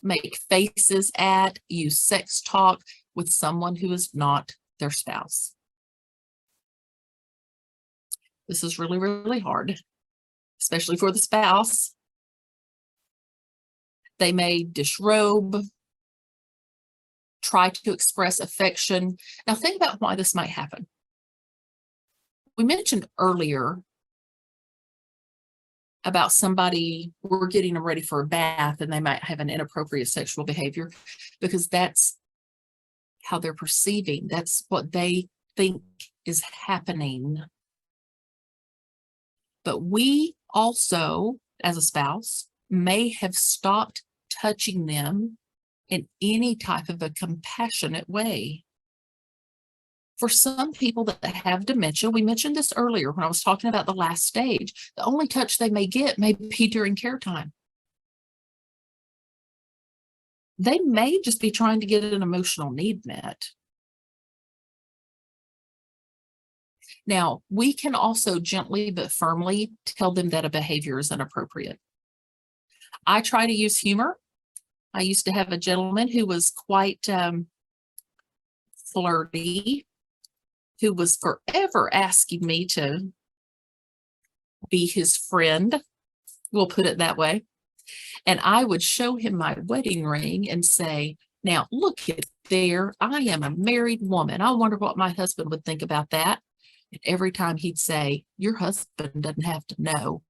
make faces at, use sex talk with someone who is not their spouse. This is really, really hard, especially for the spouse. They may disrobe, try to express affection. Now think about why this might happen. We mentioned earlier about somebody, we're getting them ready for a bath and they might have an inappropriate sexual behavior because that's how they're perceiving. That's what they think is happening. But we also, as a spouse, may have stopped touching them in any type of a compassionate way. For some people that have dementia, we mentioned this earlier when I was talking about the last stage, the only touch they may get may be during care time. They may just be trying to get an emotional need met. Now, we can also gently but firmly tell them that a behavior is inappropriate. I try to use humor. I used to have a gentleman who was quite flirty, who was forever asking me to be his friend. We'll put it that way. And I would show him my wedding ring and say, now look at there, I am a married woman. I wonder what my husband would think about that. And every time he'd say, your husband doesn't have to know.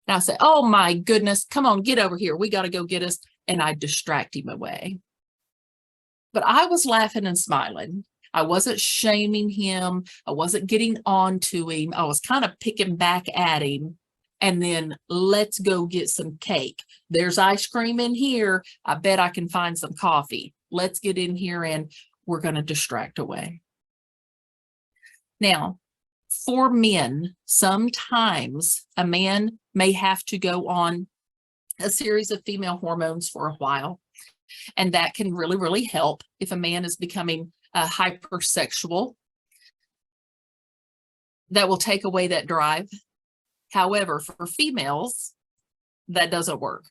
And I say, oh my goodness, come on, get over here. We got to go get us. And I'd distract him away. But I was laughing and smiling. I wasn't shaming him. I wasn't getting on to him. I was kind of picking back at him. And then let's go get some cake. There's ice cream in here. I bet I can find some coffee. Let's get in here and we're going to distract away. Now, for men, sometimes a man may have to go on a series of female hormones for a while. And that can really, really help if a man is becoming hypersexual. That will take away that drive. However, for females, that doesn't work.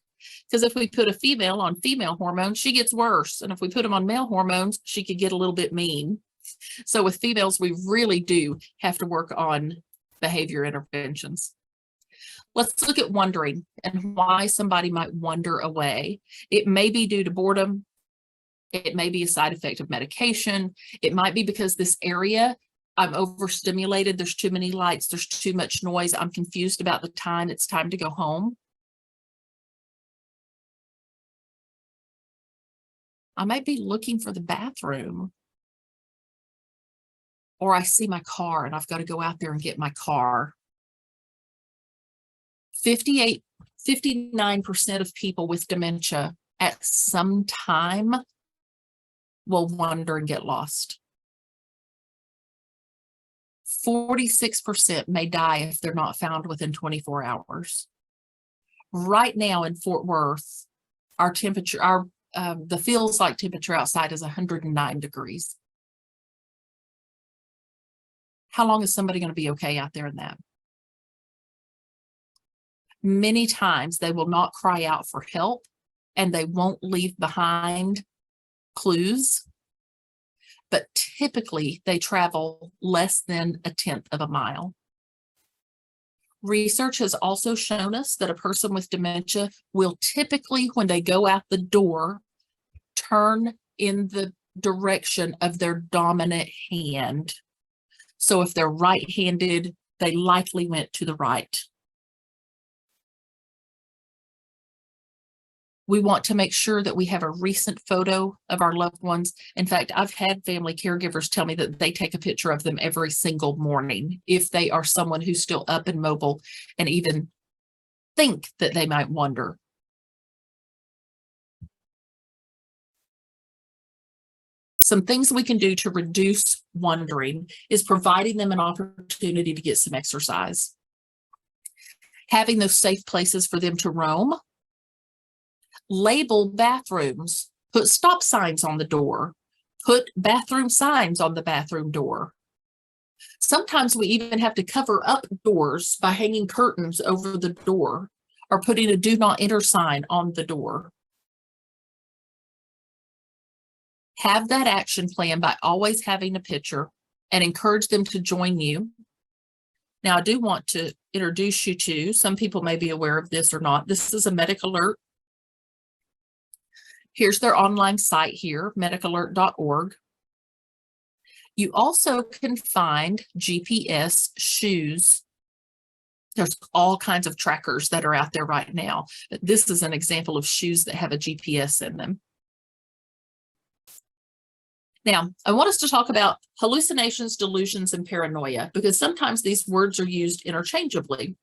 Because if we put a female on female hormones, she gets worse. And if we put them on male hormones, she could get a little bit mean. So with females, we really do have to work on behavior interventions. Let's look at wandering and why somebody might wander away. It may be due to boredom. It may be a side effect of medication. It might be because this area, I'm overstimulated. There's too many lights. There's too much noise. I'm confused about the time. It's time to go home. I might be looking for the bathroom. Or I see my car and I've got to go out there and get my car. 59% of people with dementia at some time will wander and get lost. 46% may die if they're not found within 24 hours. Right now in Fort Worth, our temperature, the feels like temperature outside is 109 degrees. How long is somebody going to be okay out there in that? Many times they will not cry out for help and they won't leave behind clues, but typically they travel less than 1/10 of a mile. Research has also shown us that a person with dementia will typically, when they go out the door, turn in the direction of their dominant hand. So if they're right-handed, they likely went to the right. We want to make sure that we have a recent photo of our loved ones. In fact, I've had family caregivers tell me that they take a picture of them every single morning if they are someone who's still up and mobile and even think that they might wonder. Some things we can do to reduce wandering is providing them an opportunity to get some exercise. Having those safe places for them to roam. Label bathrooms, put stop signs on the door, put bathroom signs on the bathroom door. Sometimes we even have to cover up doors by hanging curtains over the door or putting a do not enter sign on the door. Have that action plan by always having a picture and encourage them to join you. Now, I do want to introduce you to, some people may be aware of this or not. This is a Medic Alert. Here's their online site here, medicalert.org. You also can find GPS shoes. There's all kinds of trackers that are out there right now. But this is an example of shoes that have a GPS in them. Now, I want us to talk about hallucinations, delusions, and paranoia, because sometimes these words are used interchangeably.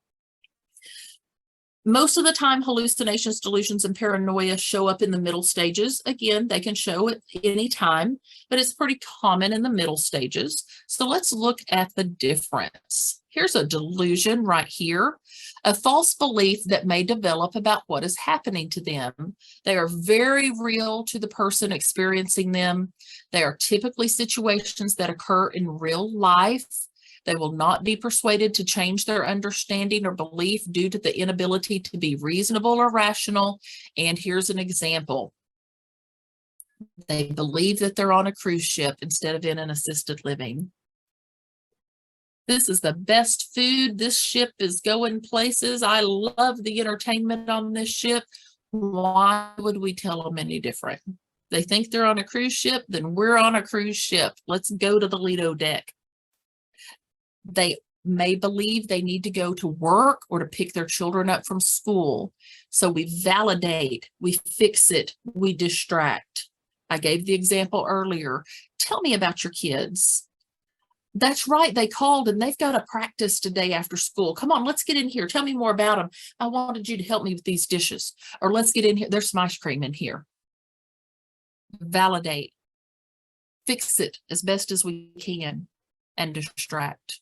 Most of the time, hallucinations, delusions, and paranoia show up in the middle stages. Again, they can show at any time, but it's pretty common in the middle stages. So let's look at the difference. Here's a delusion right here, a false belief that may develop about what is happening to them. They are very real to the person experiencing them. They are typically situations that occur in real life. They will not be persuaded to change their understanding or belief due to the inability to be reasonable or rational. And here's an example. They believe that they're on a cruise ship instead of in an assisted living. This is the best food. This ship is going places. I love the entertainment on this ship. Why would we tell them any different? They think they're on a cruise ship, then we're on a cruise ship. Let's go to the Lido deck. They may believe they need to go to work or to pick their children up from school. So we validate, we fix it, we distract. I gave the example earlier. Tell me about your kids. That's right, they called and they've got a practice today after school. Come on, let's get in here. Tell me more about them. I wanted you to help me with these dishes. Or let's get in here. There's some ice cream in here. Validate. Fix it as best as we can and distract.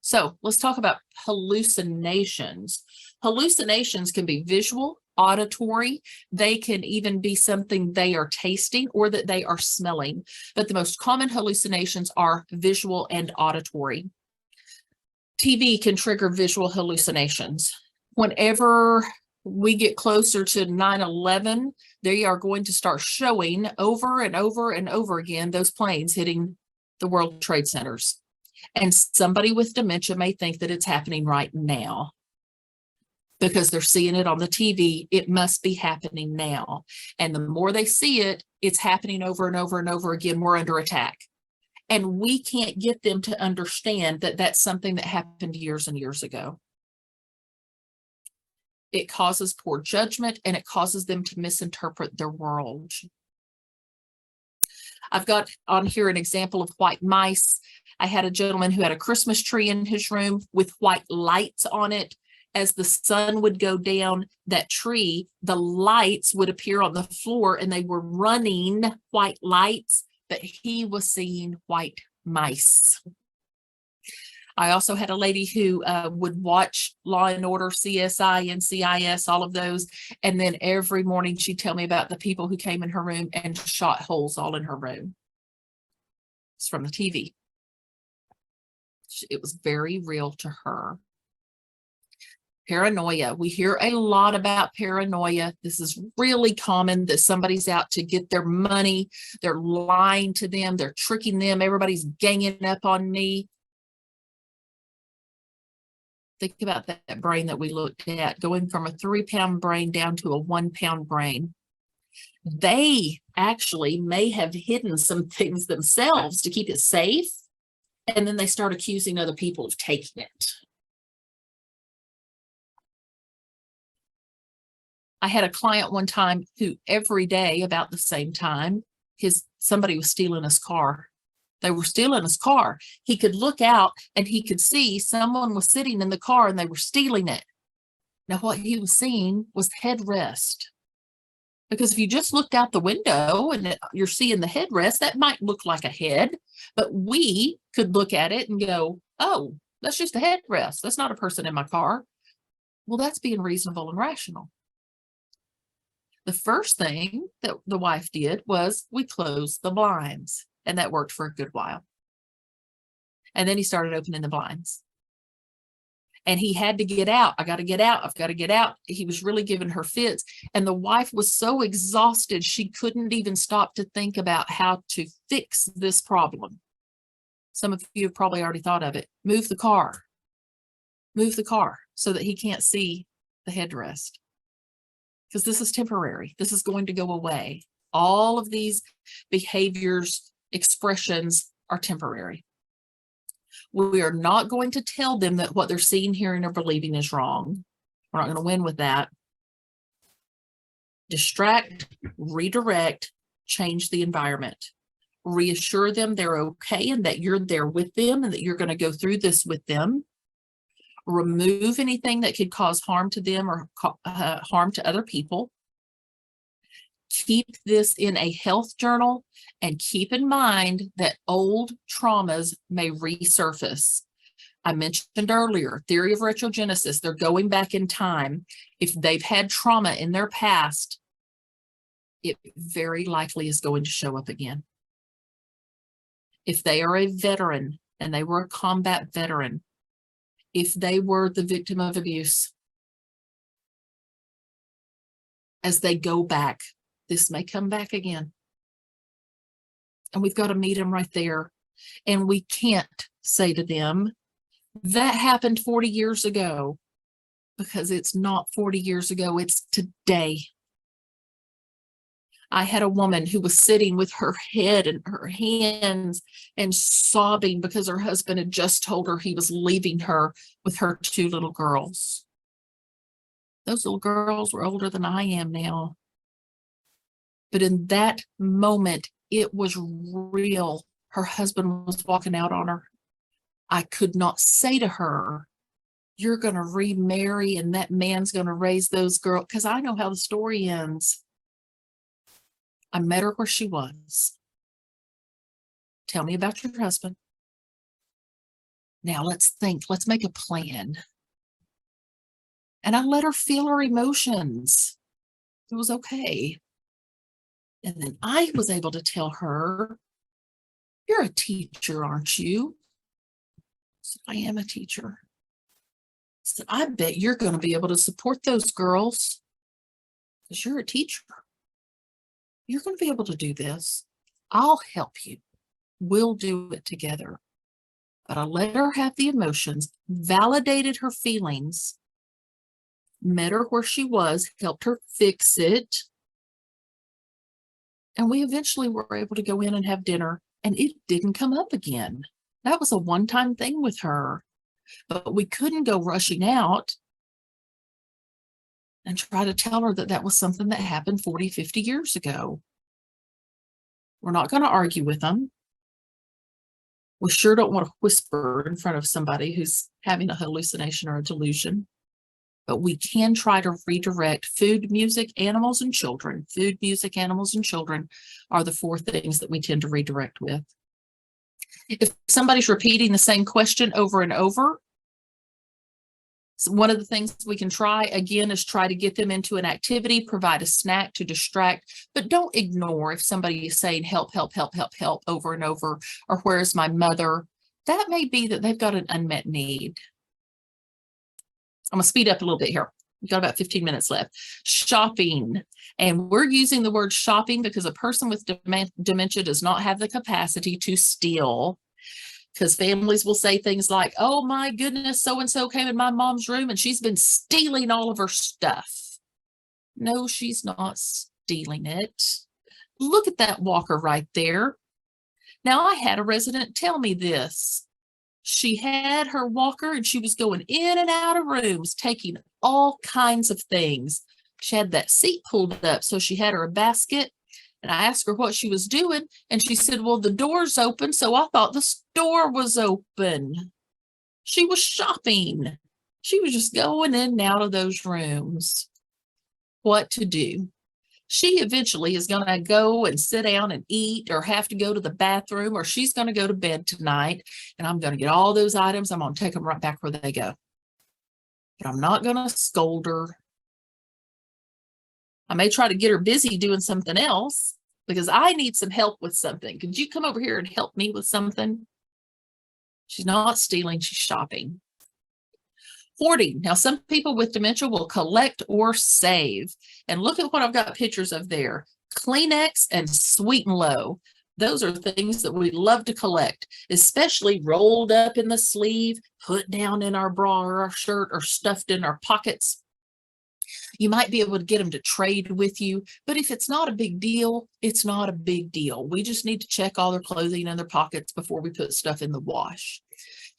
So let's talk about hallucinations. Hallucinations can be visual, auditory. They can even be something they are tasting or that they are smelling. But the most common hallucinations are visual and auditory. TV can trigger visual hallucinations. Whenever we get closer to 9/11, they are going to start showing over and over and over again those planes hitting the World Trade Centers. And somebody with dementia may think that it's happening right now because they're seeing it on the TV. It must be happening now. And the more they see it, it's happening over and over and over again. We're under attack. And we can't get them to understand that that's something that happened years and years ago. It causes poor judgment and it causes them to misinterpret their world. I've got on here an example of white mice. I had a gentleman who had a Christmas tree in his room with white lights on it. As the sun would go down that tree, the lights would appear on the floor and they were running white lights, but he was seeing white mice. I also had a lady who would watch Law and Order, CSI, NCIS, all of those. And then every morning she'd tell me about the people who came in her room and shot holes all in her room. It's from the TV. It was very real to her. Paranoia. We hear a lot about paranoia. This is really common that somebody's out to get their money. They're lying to them. They're tricking them. Everybody's ganging up on me. Think about that brain that we looked at, going from a 3-pound brain down to a 1-pound brain. They actually may have hidden some things themselves to keep it safe, and then they start accusing other people of taking it. I had a client one time who every day about the same time, somebody was stealing his car. They were stealing his car. He could look out and he could see someone was sitting in the car and they were stealing it. Now, what he was seeing was headrest. Because if you just looked out the window and you're seeing the headrest, that might look like a head, but we could look at it and go, oh, that's just a headrest. That's not a person in my car. Well, that's being reasonable and rational. The first thing that the wife did was we closed the blinds, and that worked for a good while. And then he started opening the blinds. And he had to get out. I got to get out. I've got to get out. He was really giving her fits. And the wife was so exhausted, she couldn't even stop to think about how to fix this problem. Some of you have probably already thought of it. Move the car. Move the car so that he can't see the headrest. Because this is temporary. This is going to go away. All of these behaviors, expressions are temporary. We are not going to tell them that what they're seeing, hearing, or believing is wrong. We're not going to win with that. Distract, redirect, change the environment. Reassure them they're okay and that you're there with them and that you're going to go through this with them. Remove anything that could cause harm to them or harm to other people. Keep this in a health journal and keep in mind that old traumas may resurface. I mentioned earlier, theory of retrogenesis, they're going back in time. If they've had trauma in their past, it very likely is going to show up again. If they are a veteran and they were a combat veteran, if they were the victim of abuse, as they go back, this may come back again. And we've got to meet them right there. And we can't say to them, that happened 40 years ago, because it's not 40 years ago, it's today. I had a woman who was sitting with her head in her hands and sobbing because her husband had just told her he was leaving her with her 2 little girls. Those little girls were older than I am now. But in that moment, it was real. Her husband was walking out on her. I could not say to her, you're going to remarry and that man's going to raise those girls, because I know how the story ends. I met her where she was. Tell me about your husband. Now let's think, let's make a plan. And I let her feel her emotions. It was okay. And then I was able to tell her, you're a teacher, aren't you? I said, I am a teacher. I said, I bet you're going to be able to support those girls because you're a teacher. You're going to be able to do this. I'll help you. We'll do it together. But I let her have the emotions, validated her feelings, met her where she was, helped her fix it. And we eventually were able to go in and have dinner, and it didn't come up again. That was a one-time thing with her. But we couldn't go rushing out and try to tell her that that was something that happened 40, 50 years ago. We're not going to argue with them. We sure don't want to whisper in front of somebody who's having a hallucination or a delusion. But we can try to redirect. Food, music, animals, and children. Food, music, animals, and children are the 4 things that we tend to redirect with. If somebody's repeating the same question over and over, so one of the things we can try, again, is try to get them into an activity, provide a snack to distract, but don't ignore if somebody is saying help, help, help, help, help over and over, or where's my mother? That may be that they've got an unmet need. I'm going to speed up a little bit here. We've got about 15 minutes left. Shopping. And we're using the word shopping because a person with dementia does not have the capacity to steal. Because families will say things like, oh my goodness, so-and-so came in my mom's room and she's been stealing all of her stuff. No, she's not stealing it. Look at that walker right there. Now, I had a resident tell me this. She had her walker and she was going in and out of rooms, taking all kinds of things. She had that seat pulled up, so she had her basket. And I asked her what she was doing, and she said, well, the door's open, so I thought the store was open. She was shopping. She was just going in and out of those rooms. What to do? She eventually is going to go and sit down and eat, or have to go to the bathroom, or she's going to go to bed tonight. And I'm going to get all those items. I'm going to take them right back where they go. But I'm not going to scold her. I may try to get her busy doing something else because I need some help with something. Could you come over here and help me with something? She's not stealing, she's shopping. Hoarding. Now, some people with dementia will collect or save. And look at what I've got pictures of there. Kleenex and Sweet and Low. Those are things that we love to collect, especially rolled up in the sleeve, put down in our bra or our shirt, or stuffed in our pockets. You might be able to get them to trade with you, but if it's not a big deal, it's not a big deal. We just need to check all their clothing and their pockets before we put stuff in the wash.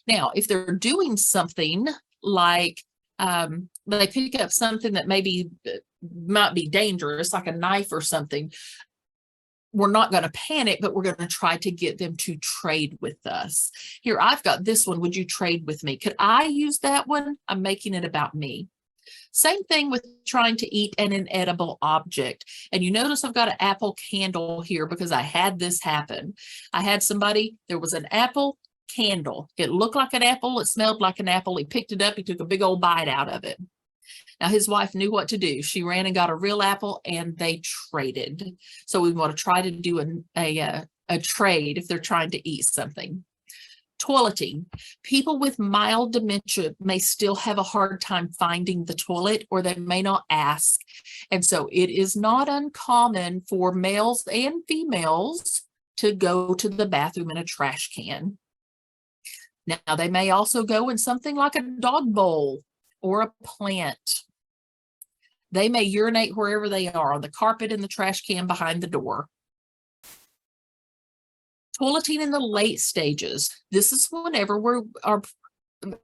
Now, if they're doing something like they pick up something that maybe might be dangerous, like a knife or something, we're not going to panic, but we're going to try to get them to trade with us. Here, I've got this one. Would you trade with me? Could I use that one? I'm making it about me. Same thing with trying to eat an inedible object. And you notice I've got an apple candle here because I had this happen. I had somebody, there was an apple candle. It looked like an apple. It smelled like an apple. He picked it up. He took a big old bite out of it. Now, his wife knew what to do. She ran and got a real apple and they traded. So we want to try to do a trade if they're trying to eat something. Toileting. People with mild dementia may still have a hard time finding the toilet, or they may not ask. And so it is not uncommon for males and females to go to the bathroom in a trash can. Now, they may also go in something like a dog bowl or a plant. They may urinate wherever they are, on the carpet, in the trash can, behind the door. Toileting in the late stages. This is whenever we are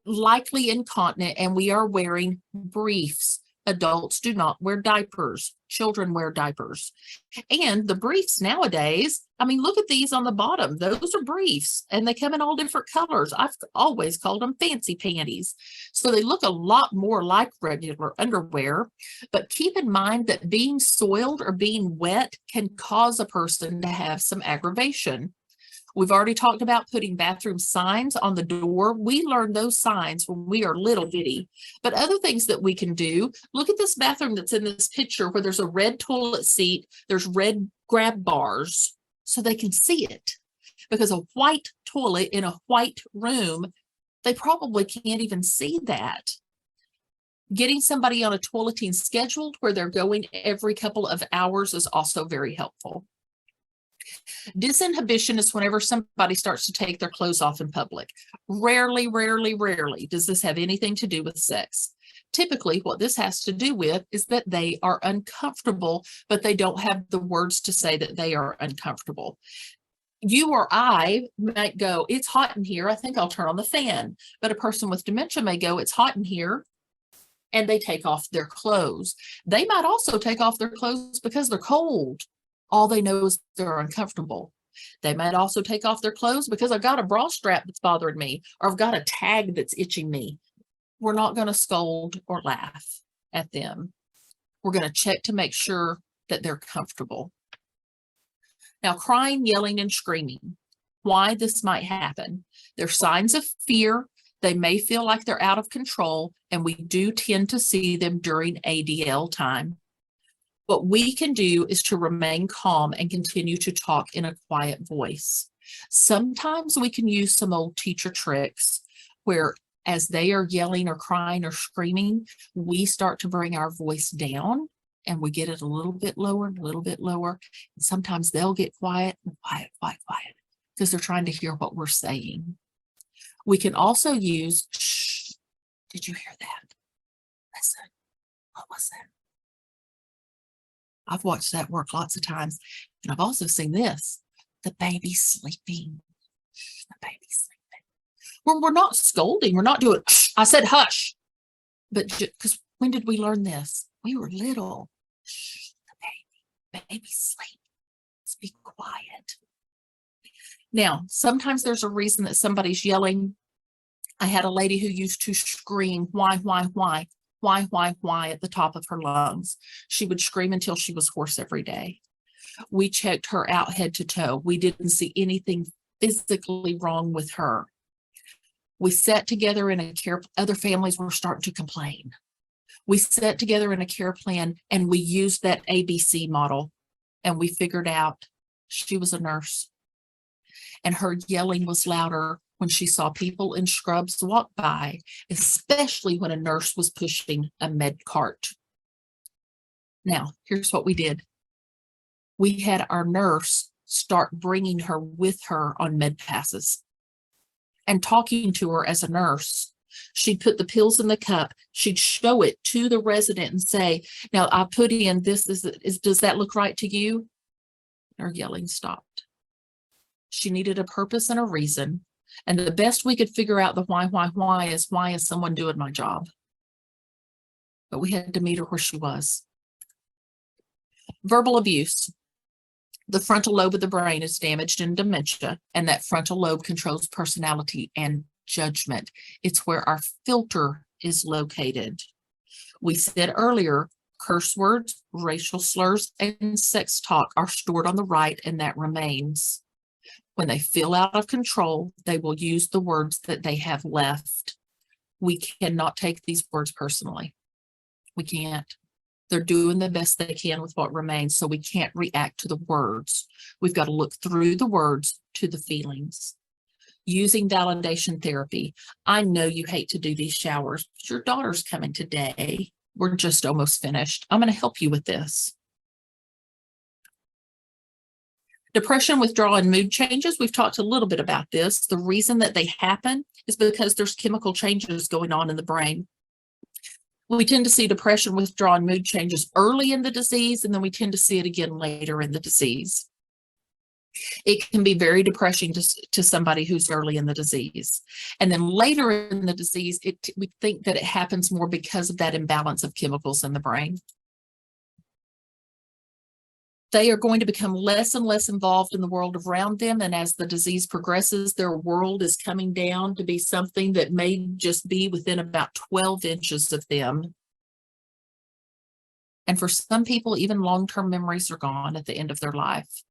likely incontinent and we are wearing briefs. Adults do not wear diapers. Children wear diapers. And the briefs nowadays, I mean, look at these on the bottom. Those are briefs and they come in all different colors. I've always called them fancy panties. So they look a lot more like regular underwear. But keep in mind that being soiled or being wet can cause a person to have some aggravation. We've already talked about putting bathroom signs on the door. We learned those signs when we are little bitty. But other things that we can do, look at this bathroom that's in this picture where there's a red toilet seat, there's red grab bars so they can see it. Because a white toilet in a white room, they probably can't even see that. Getting somebody on a toileting schedule where they're going every couple of hours is also very helpful. Disinhibition is whenever somebody starts to take their clothes off in public. Rarely does this have anything to do with sex. Typically, what this has to do with is that they are uncomfortable, but they don't have the words to say that they are uncomfortable. You or I might go, it's hot in here, I think I'll turn on the fan. But a person with dementia may go, it's hot in here, and they take off their clothes. They might also take off their clothes because they're cold. All they know is they're uncomfortable. They might also take off their clothes because I've got a bra strap that's bothering me, or I've got a tag that's itching me. We're not going to scold or laugh at them. We're going to check to make sure that they're comfortable. Now, crying, yelling, and screaming. Why this might happen. They're signs of fear. They may feel like they're out of control, and we do tend to see them during ADL time. What we can do is to remain calm and continue to talk in a quiet voice. Sometimes we can use some old teacher tricks where as they are yelling or crying or screaming, we start to bring our voice down and we get it a little bit lower, and a little bit lower. And sometimes they'll get quiet, because they're trying to hear what we're saying. We can also use, shh, did you hear that? Listen, what was that? I've watched that work lots of times. And I've also seen this, the baby sleeping. The baby sleeping. We're not scolding. We're not doing, I said hush. But because when did we learn this? We were little. Shh, the baby sleep. Let's be quiet. Now, sometimes there's a reason that somebody's yelling. I had a lady who used to scream, why at the top of her lungs. She would scream until she was hoarse every day. We checked her out head to toe. We didn't see anything physically wrong with her. We sat together in a care, other families were starting to complain. We sat together in a care plan and we used that ABC model, and we figured out she was a nurse. And her yelling was louder when she saw people in scrubs walk by, especially when a nurse was pushing a med cart. Now, here's what we did. We had our nurse start bringing her with her on med passes and talking to her as a nurse. She'd put the pills in the cup. She'd show it to the resident and say, now I put in this, does that look right to you? Her yelling stopped. She needed a purpose and a reason. And the best we could figure out the why is someone doing my job? But we had to meet her where she was. Verbal abuse. The frontal lobe of the brain is damaged in dementia, and that frontal lobe controls personality and judgment. It's where our filter is located. We said earlier, curse words, racial slurs, and sex talk are stored on the right, and that remains. When they feel out of control, they will use the words that they have left. We cannot take these words personally. We can't. They're doing the best they can with what remains, so we can't react to the words. We've got to look through the words to the feelings. Using validation therapy. I know you hate to do these showers, but your daughter's coming today. We're just almost finished. I'm going to help you with this. Depression, withdrawal, and mood changes. We've talked a little bit about this. The reason that they happen is because there's chemical changes going on in the brain. We tend to see depression, withdrawal, and mood changes early in the disease, and then we tend to see it again later in the disease. It can be very depressing to somebody who's early in the disease. And then later in the disease, we think that it happens more because of that imbalance of chemicals in the brain. They are going to become less and less involved in the world around them. And as the disease progresses, their world is coming down to be something that may just be within about 12 inches of them. And for some people, even long-term memories are gone at the end of their life.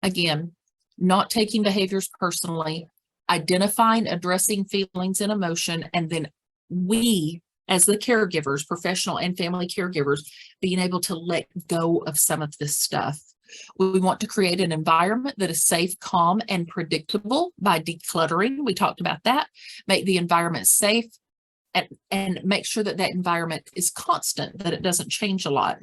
Again, not taking behaviors personally, identifying, addressing feelings and emotion, and then we, as the caregivers, professional and family caregivers, being able to let go of some of this stuff. We want to create an environment that is safe, calm, and predictable by decluttering. We talked about that. Make the environment safe and make sure that that environment is constant, that it doesn't change a lot.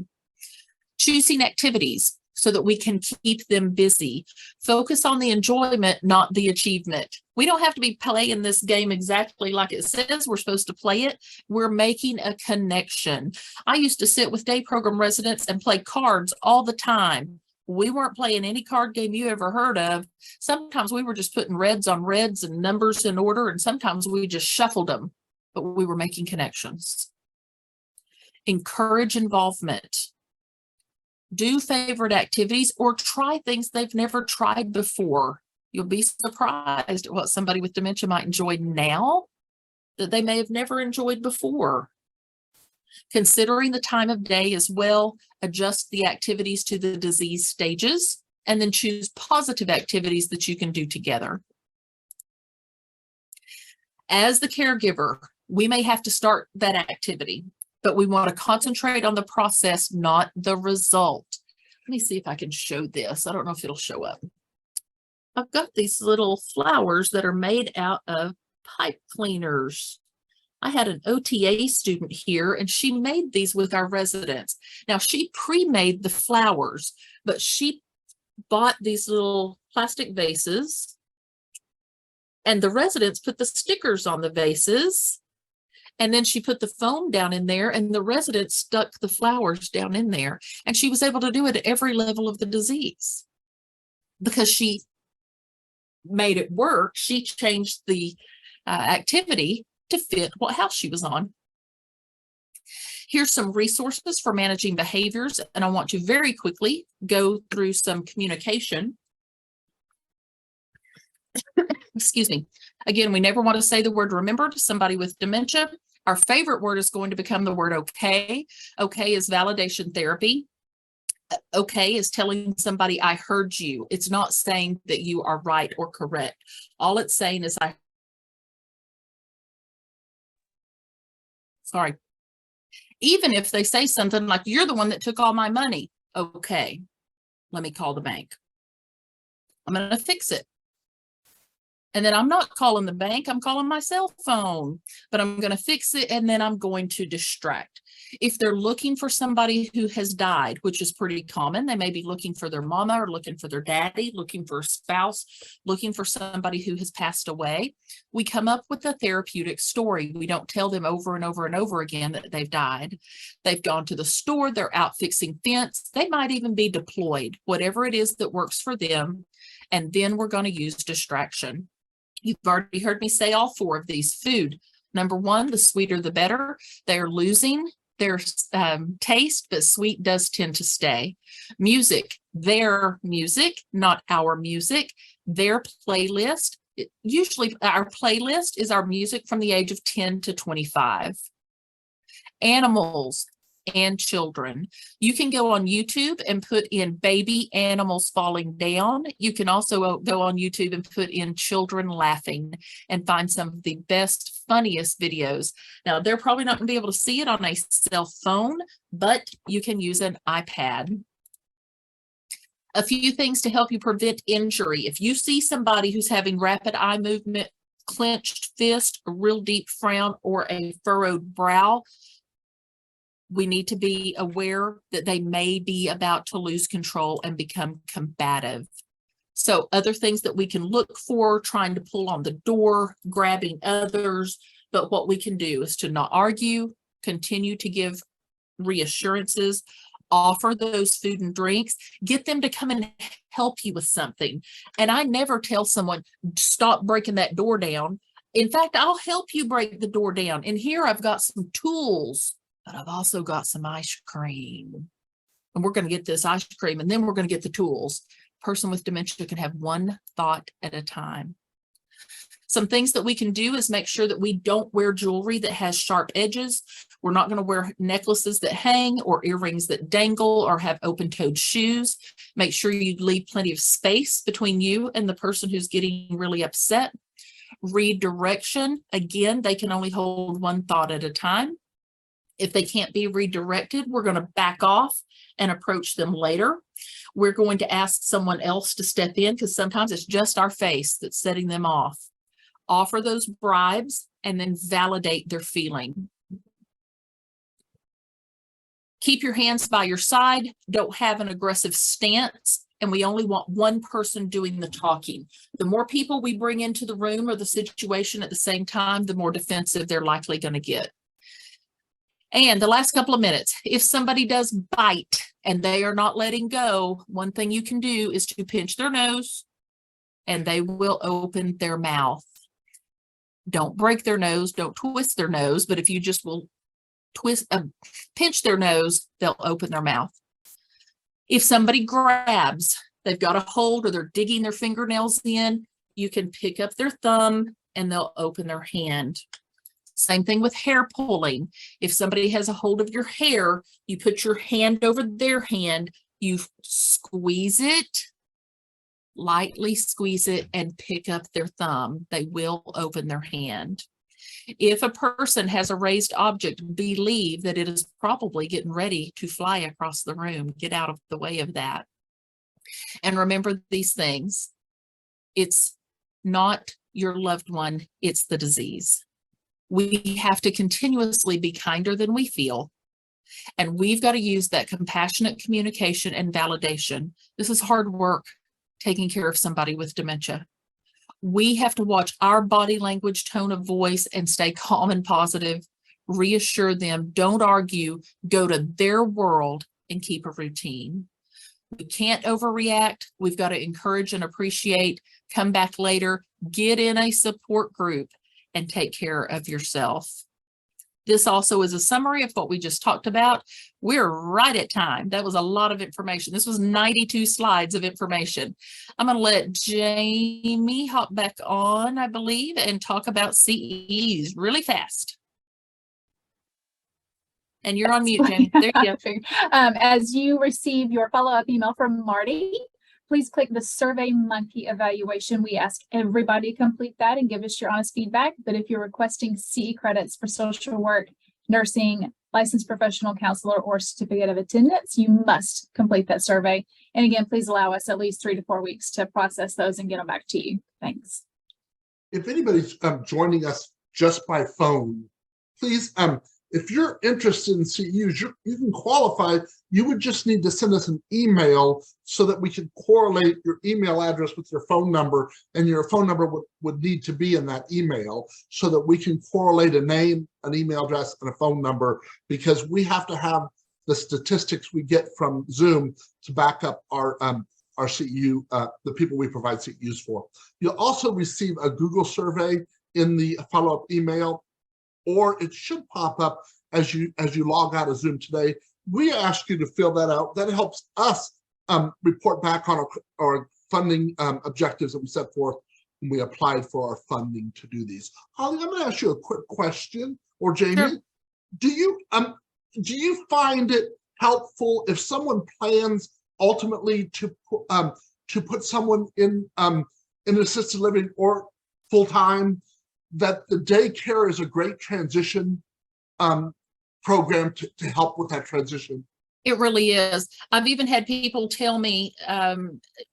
Choosing activities so that we can keep them busy. Focus on the enjoyment, not the achievement. We don't have to be playing this game exactly like it says we're supposed to play it. We're making a connection. I used to sit with day program residents and play cards all the time. We weren't playing any card game you ever heard of. Sometimes we were just putting reds on reds and numbers in order, and sometimes we just shuffled them, but we were making connections. Encourage involvement. Do favorite activities or try things they've never tried before. You'll be surprised at what somebody with dementia might enjoy now that they may have never enjoyed before. Considering the time of day as well, adjust the activities to the disease stages, and then choose positive activities that you can do together. As the caregiver, we may have to start that activity, but we want to concentrate on the process, not the result. Let me see if I can show this. I don't know if it'll show up. I've got these little flowers that are made out of pipe cleaners. I had an OTA student here, and she made these with our residents. Now, she pre-made the flowers, but she bought these little plastic vases, and the residents put the stickers on the vases. And then she put the foam down in there, and the residents stuck the flowers down in there. And she was able to do it at every level of the disease because she made it work. She changed the activity to fit what house she was on. Here's some resources for managing behaviors, and I want to very quickly go through some communication. Excuse me. Again, we never want to say the word remember to somebody with dementia. Our favorite word is going to become the word okay. Okay is validation therapy. Okay is telling somebody, I heard you. It's not saying that you are right or correct. All it's saying is sorry. Even if they say something like, you're the one that took all my money. Okay, let me call the bank. I'm going to fix it. And then I'm not calling the bank, I'm calling my cell phone, but I'm going to fix it, and then I'm going to distract. If they're looking for somebody who has died, which is pretty common, they may be looking for their mama or looking for their daddy, looking for a spouse, looking for somebody who has passed away. We come up with a therapeutic story. We don't tell them over and over and over again that they've died. They've gone to the store, they're out fixing fence, they might even be deployed, whatever it is that works for them. And then we're going to use distraction. You've already heard me say all four of these. Food, number one, the sweeter the better. They're losing their taste, but sweet does tend to stay. Music, their music, not our music. Their playlist, usually our playlist is our music from the age of 10 to 25. Animals and children. You can go on YouTube and put in baby animals falling down. You can also go on YouTube and put in children laughing and find some of the best, funniest videos. Now, they're probably not going to be able to see it on a cell phone, but you can use an iPad. A few things to help you prevent injury. If you see somebody who's having rapid eye movement, clenched fist, a real deep frown, or a furrowed brow, we need to be aware that they may be about to lose control and become combative. So other things that we can look for, trying to pull on the door, grabbing others, but what we can do is to not argue, continue to give reassurances, offer those food and drinks, get them to come and help you with something. And I never tell someone, stop breaking that door down. In fact, I'll help you break the door down. And here I've got some tools, but I've also got some ice cream, and we're going to get this ice cream, and then we're going to get the tools. Person with dementia can have one thought at a time. Some things that we can do is make sure that we don't wear jewelry that has sharp edges. We're not going to wear necklaces that hang or earrings that dangle or have open-toed shoes. Make sure you leave plenty of space between you and the person who's getting really upset. Redirection, again, they can only hold one thought at a time. If they can't be redirected, we're going to back off and approach them later. We're going to ask someone else to step in because sometimes it's just our face that's setting them off. Offer those bribes and then validate their feeling. Keep your hands by your side. Don't have an aggressive stance. And we only want one person doing the talking. The more people we bring into the room or the situation at the same time, the more defensive they're likely going to get. And the last couple of minutes, if somebody does bite and they are not letting go, one thing you can do is to pinch their nose and they will open their mouth. Don't break their nose, don't twist their nose, but if you just will pinch their nose, they'll open their mouth. If somebody grabs, they've got a hold or they're digging their fingernails in, you can pick up their thumb and they'll open their hand. Same thing with hair pulling. If somebody has a hold of your hair, you put your hand over their hand, you squeeze it, lightly squeeze it, and pick up their thumb. They will open their hand. If a person has a raised object, believe that it is probably getting ready to fly across the room. Get out of the way of that. And remember these things. It's not your loved one, it's the disease. We have to continuously be kinder than we feel. And we've got to use that compassionate communication and validation. This is hard work, taking care of somebody with dementia. We have to watch our body language, tone of voice, and stay calm and positive. Reassure them, don't argue, go to their world and keep a routine. We can't overreact. We've got to encourage and appreciate, come back later, get in a support group, and take care of yourself. This also is a summary of what we just talked about. We're right at time. That was a lot of information. This was 92 slides of information. I'm going to let Jamie hop back on, I believe, and talk about CEs really fast. And you're on mute, Jamie. There you go. As you receive your follow-up email from Marty, please click the Survey Monkey evaluation. We ask everybody to complete that and give us your honest feedback. But if you're requesting CE credits for social work, nursing, licensed professional counselor, or certificate of attendance, you must complete that survey. And again, please allow us at least 3 to 4 weeks to process those and get them back to you. Thanks. If anybody's joining us just by phone, please, if you're interested in CEUs, you can qualify. You would just need to send us an email so that we can correlate your email address with your phone number, and your phone number would need to be in that email so that we can correlate a name, an email address, and a phone number, because we have to have the statistics we get from Zoom to back up our CEU, the people we provide CEUs for. You'll also receive a Google survey in the follow-up email, or it should pop up as you log out of Zoom today. We ask you to fill that out. That helps us report back on our funding objectives that we set forth when we applied for our funding to do these. Holly, I'm going to ask you a quick question, or Jamie. Sure. Do you find it helpful if someone plans ultimately to put someone in assisted living or full time, that the daycare is a great transition program to help with that transition? It really is. I've even had people tell me,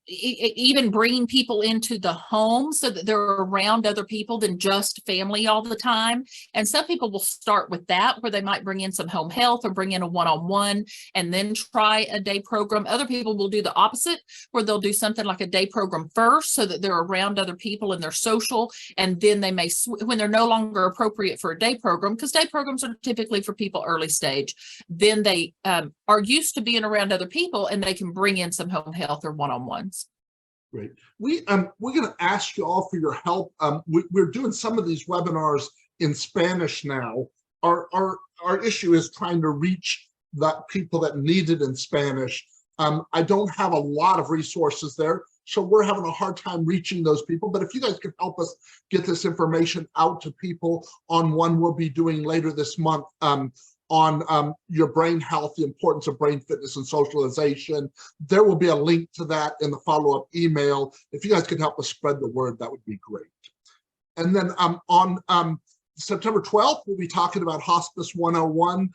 even bringing people into the home so that they're around other people than just family all the time. And some people will start with that, where they might bring in some home health or bring in a one-on-one and then try a day program. Other people will do the opposite, where they'll do something like a day program first so that they're around other people and they're social. And then they may, when they're no longer appropriate for a day program, because day programs are typically for people early stage, then they are used to being around other people and they can bring in some home health or one-on-ones. Great. We're going to ask you all for your help. We're doing some of these webinars in Spanish now. Our issue is trying to reach the people that need it in Spanish. I don't have a lot of resources there, so we're having a hard time reaching those people. But if you guys can help us get this information out to people on one we'll be doing later this month, on your brain health, the importance of brain fitness and socialization. There will be a link to that in the follow-up email. If you guys could help us spread the word, that would be great. And then on September 12th, we'll be talking about Hospice 101,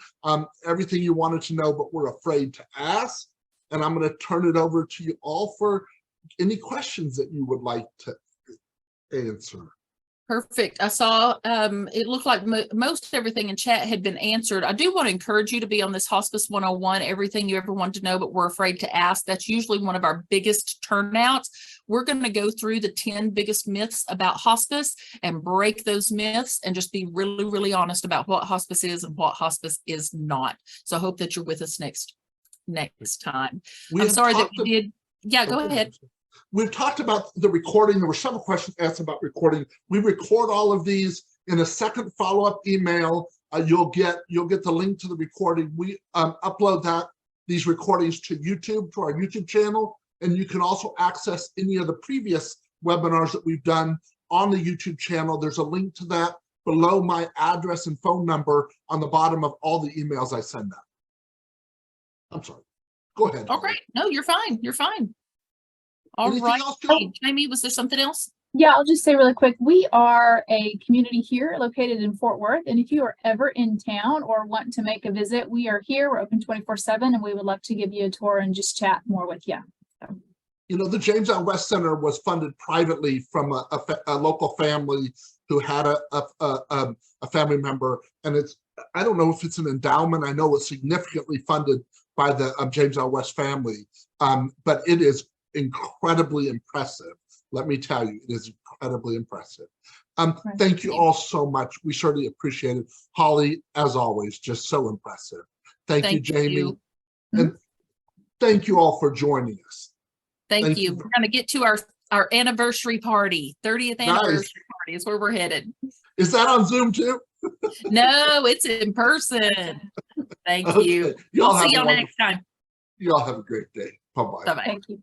everything you wanted to know but were afraid to ask. And I'm going to turn it over to you all for any questions that you would like to answer. Perfect. I saw it looked like most everything in chat had been answered. I do want to encourage you to be on this Hospice 101, everything you ever want to know but we're afraid to ask. That's usually one of our biggest turnouts. We're going to go through the 10 biggest myths about hospice and break those myths and just be really, really honest about what hospice is and what hospice is not. So I hope that you're with us next time. I'm sorry that we did. Yeah, go ahead. We've talked about the recording. There were several questions asked about recording. We record all of these in a second follow-up email. You'll get the link to the recording. We upload these recordings to YouTube, to our YouTube channel, and you can also access any of the previous webinars that we've done on the YouTube channel. There's a link to that below my address and phone number on the bottom of all the emails I send out. I'm sorry. Go ahead. All right. No, you're fine. You're fine. All Anything right. else, Joe? Jamie, was there something else? Yeah, I'll just say really quick, we are a community here located in Fort Worth. And if you are ever in town or want to make a visit, we are here. We're open 24/7, and we would love to give you a tour and just chat more with you. So. You know, the James L. West Center was funded privately from a local family who had a family member. And I don't know if it's an endowment. I know it's significantly funded by the James L. West family, but it is incredibly impressive. Let me tell you, it is incredibly impressive. Thank you all so much. We certainly appreciate it. Holly, as always, just so impressive. Thank you, Jamie. And thank you all for joining us. Thank you. We're going to get to our anniversary party, 30th anniversary party is where we're headed. Is that on Zoom too? No, it's in person. Thank you. Y'all We'll have see a y'all wonderful- next time. Y'all have a great day. Bye-bye. Bye-bye. Thank you.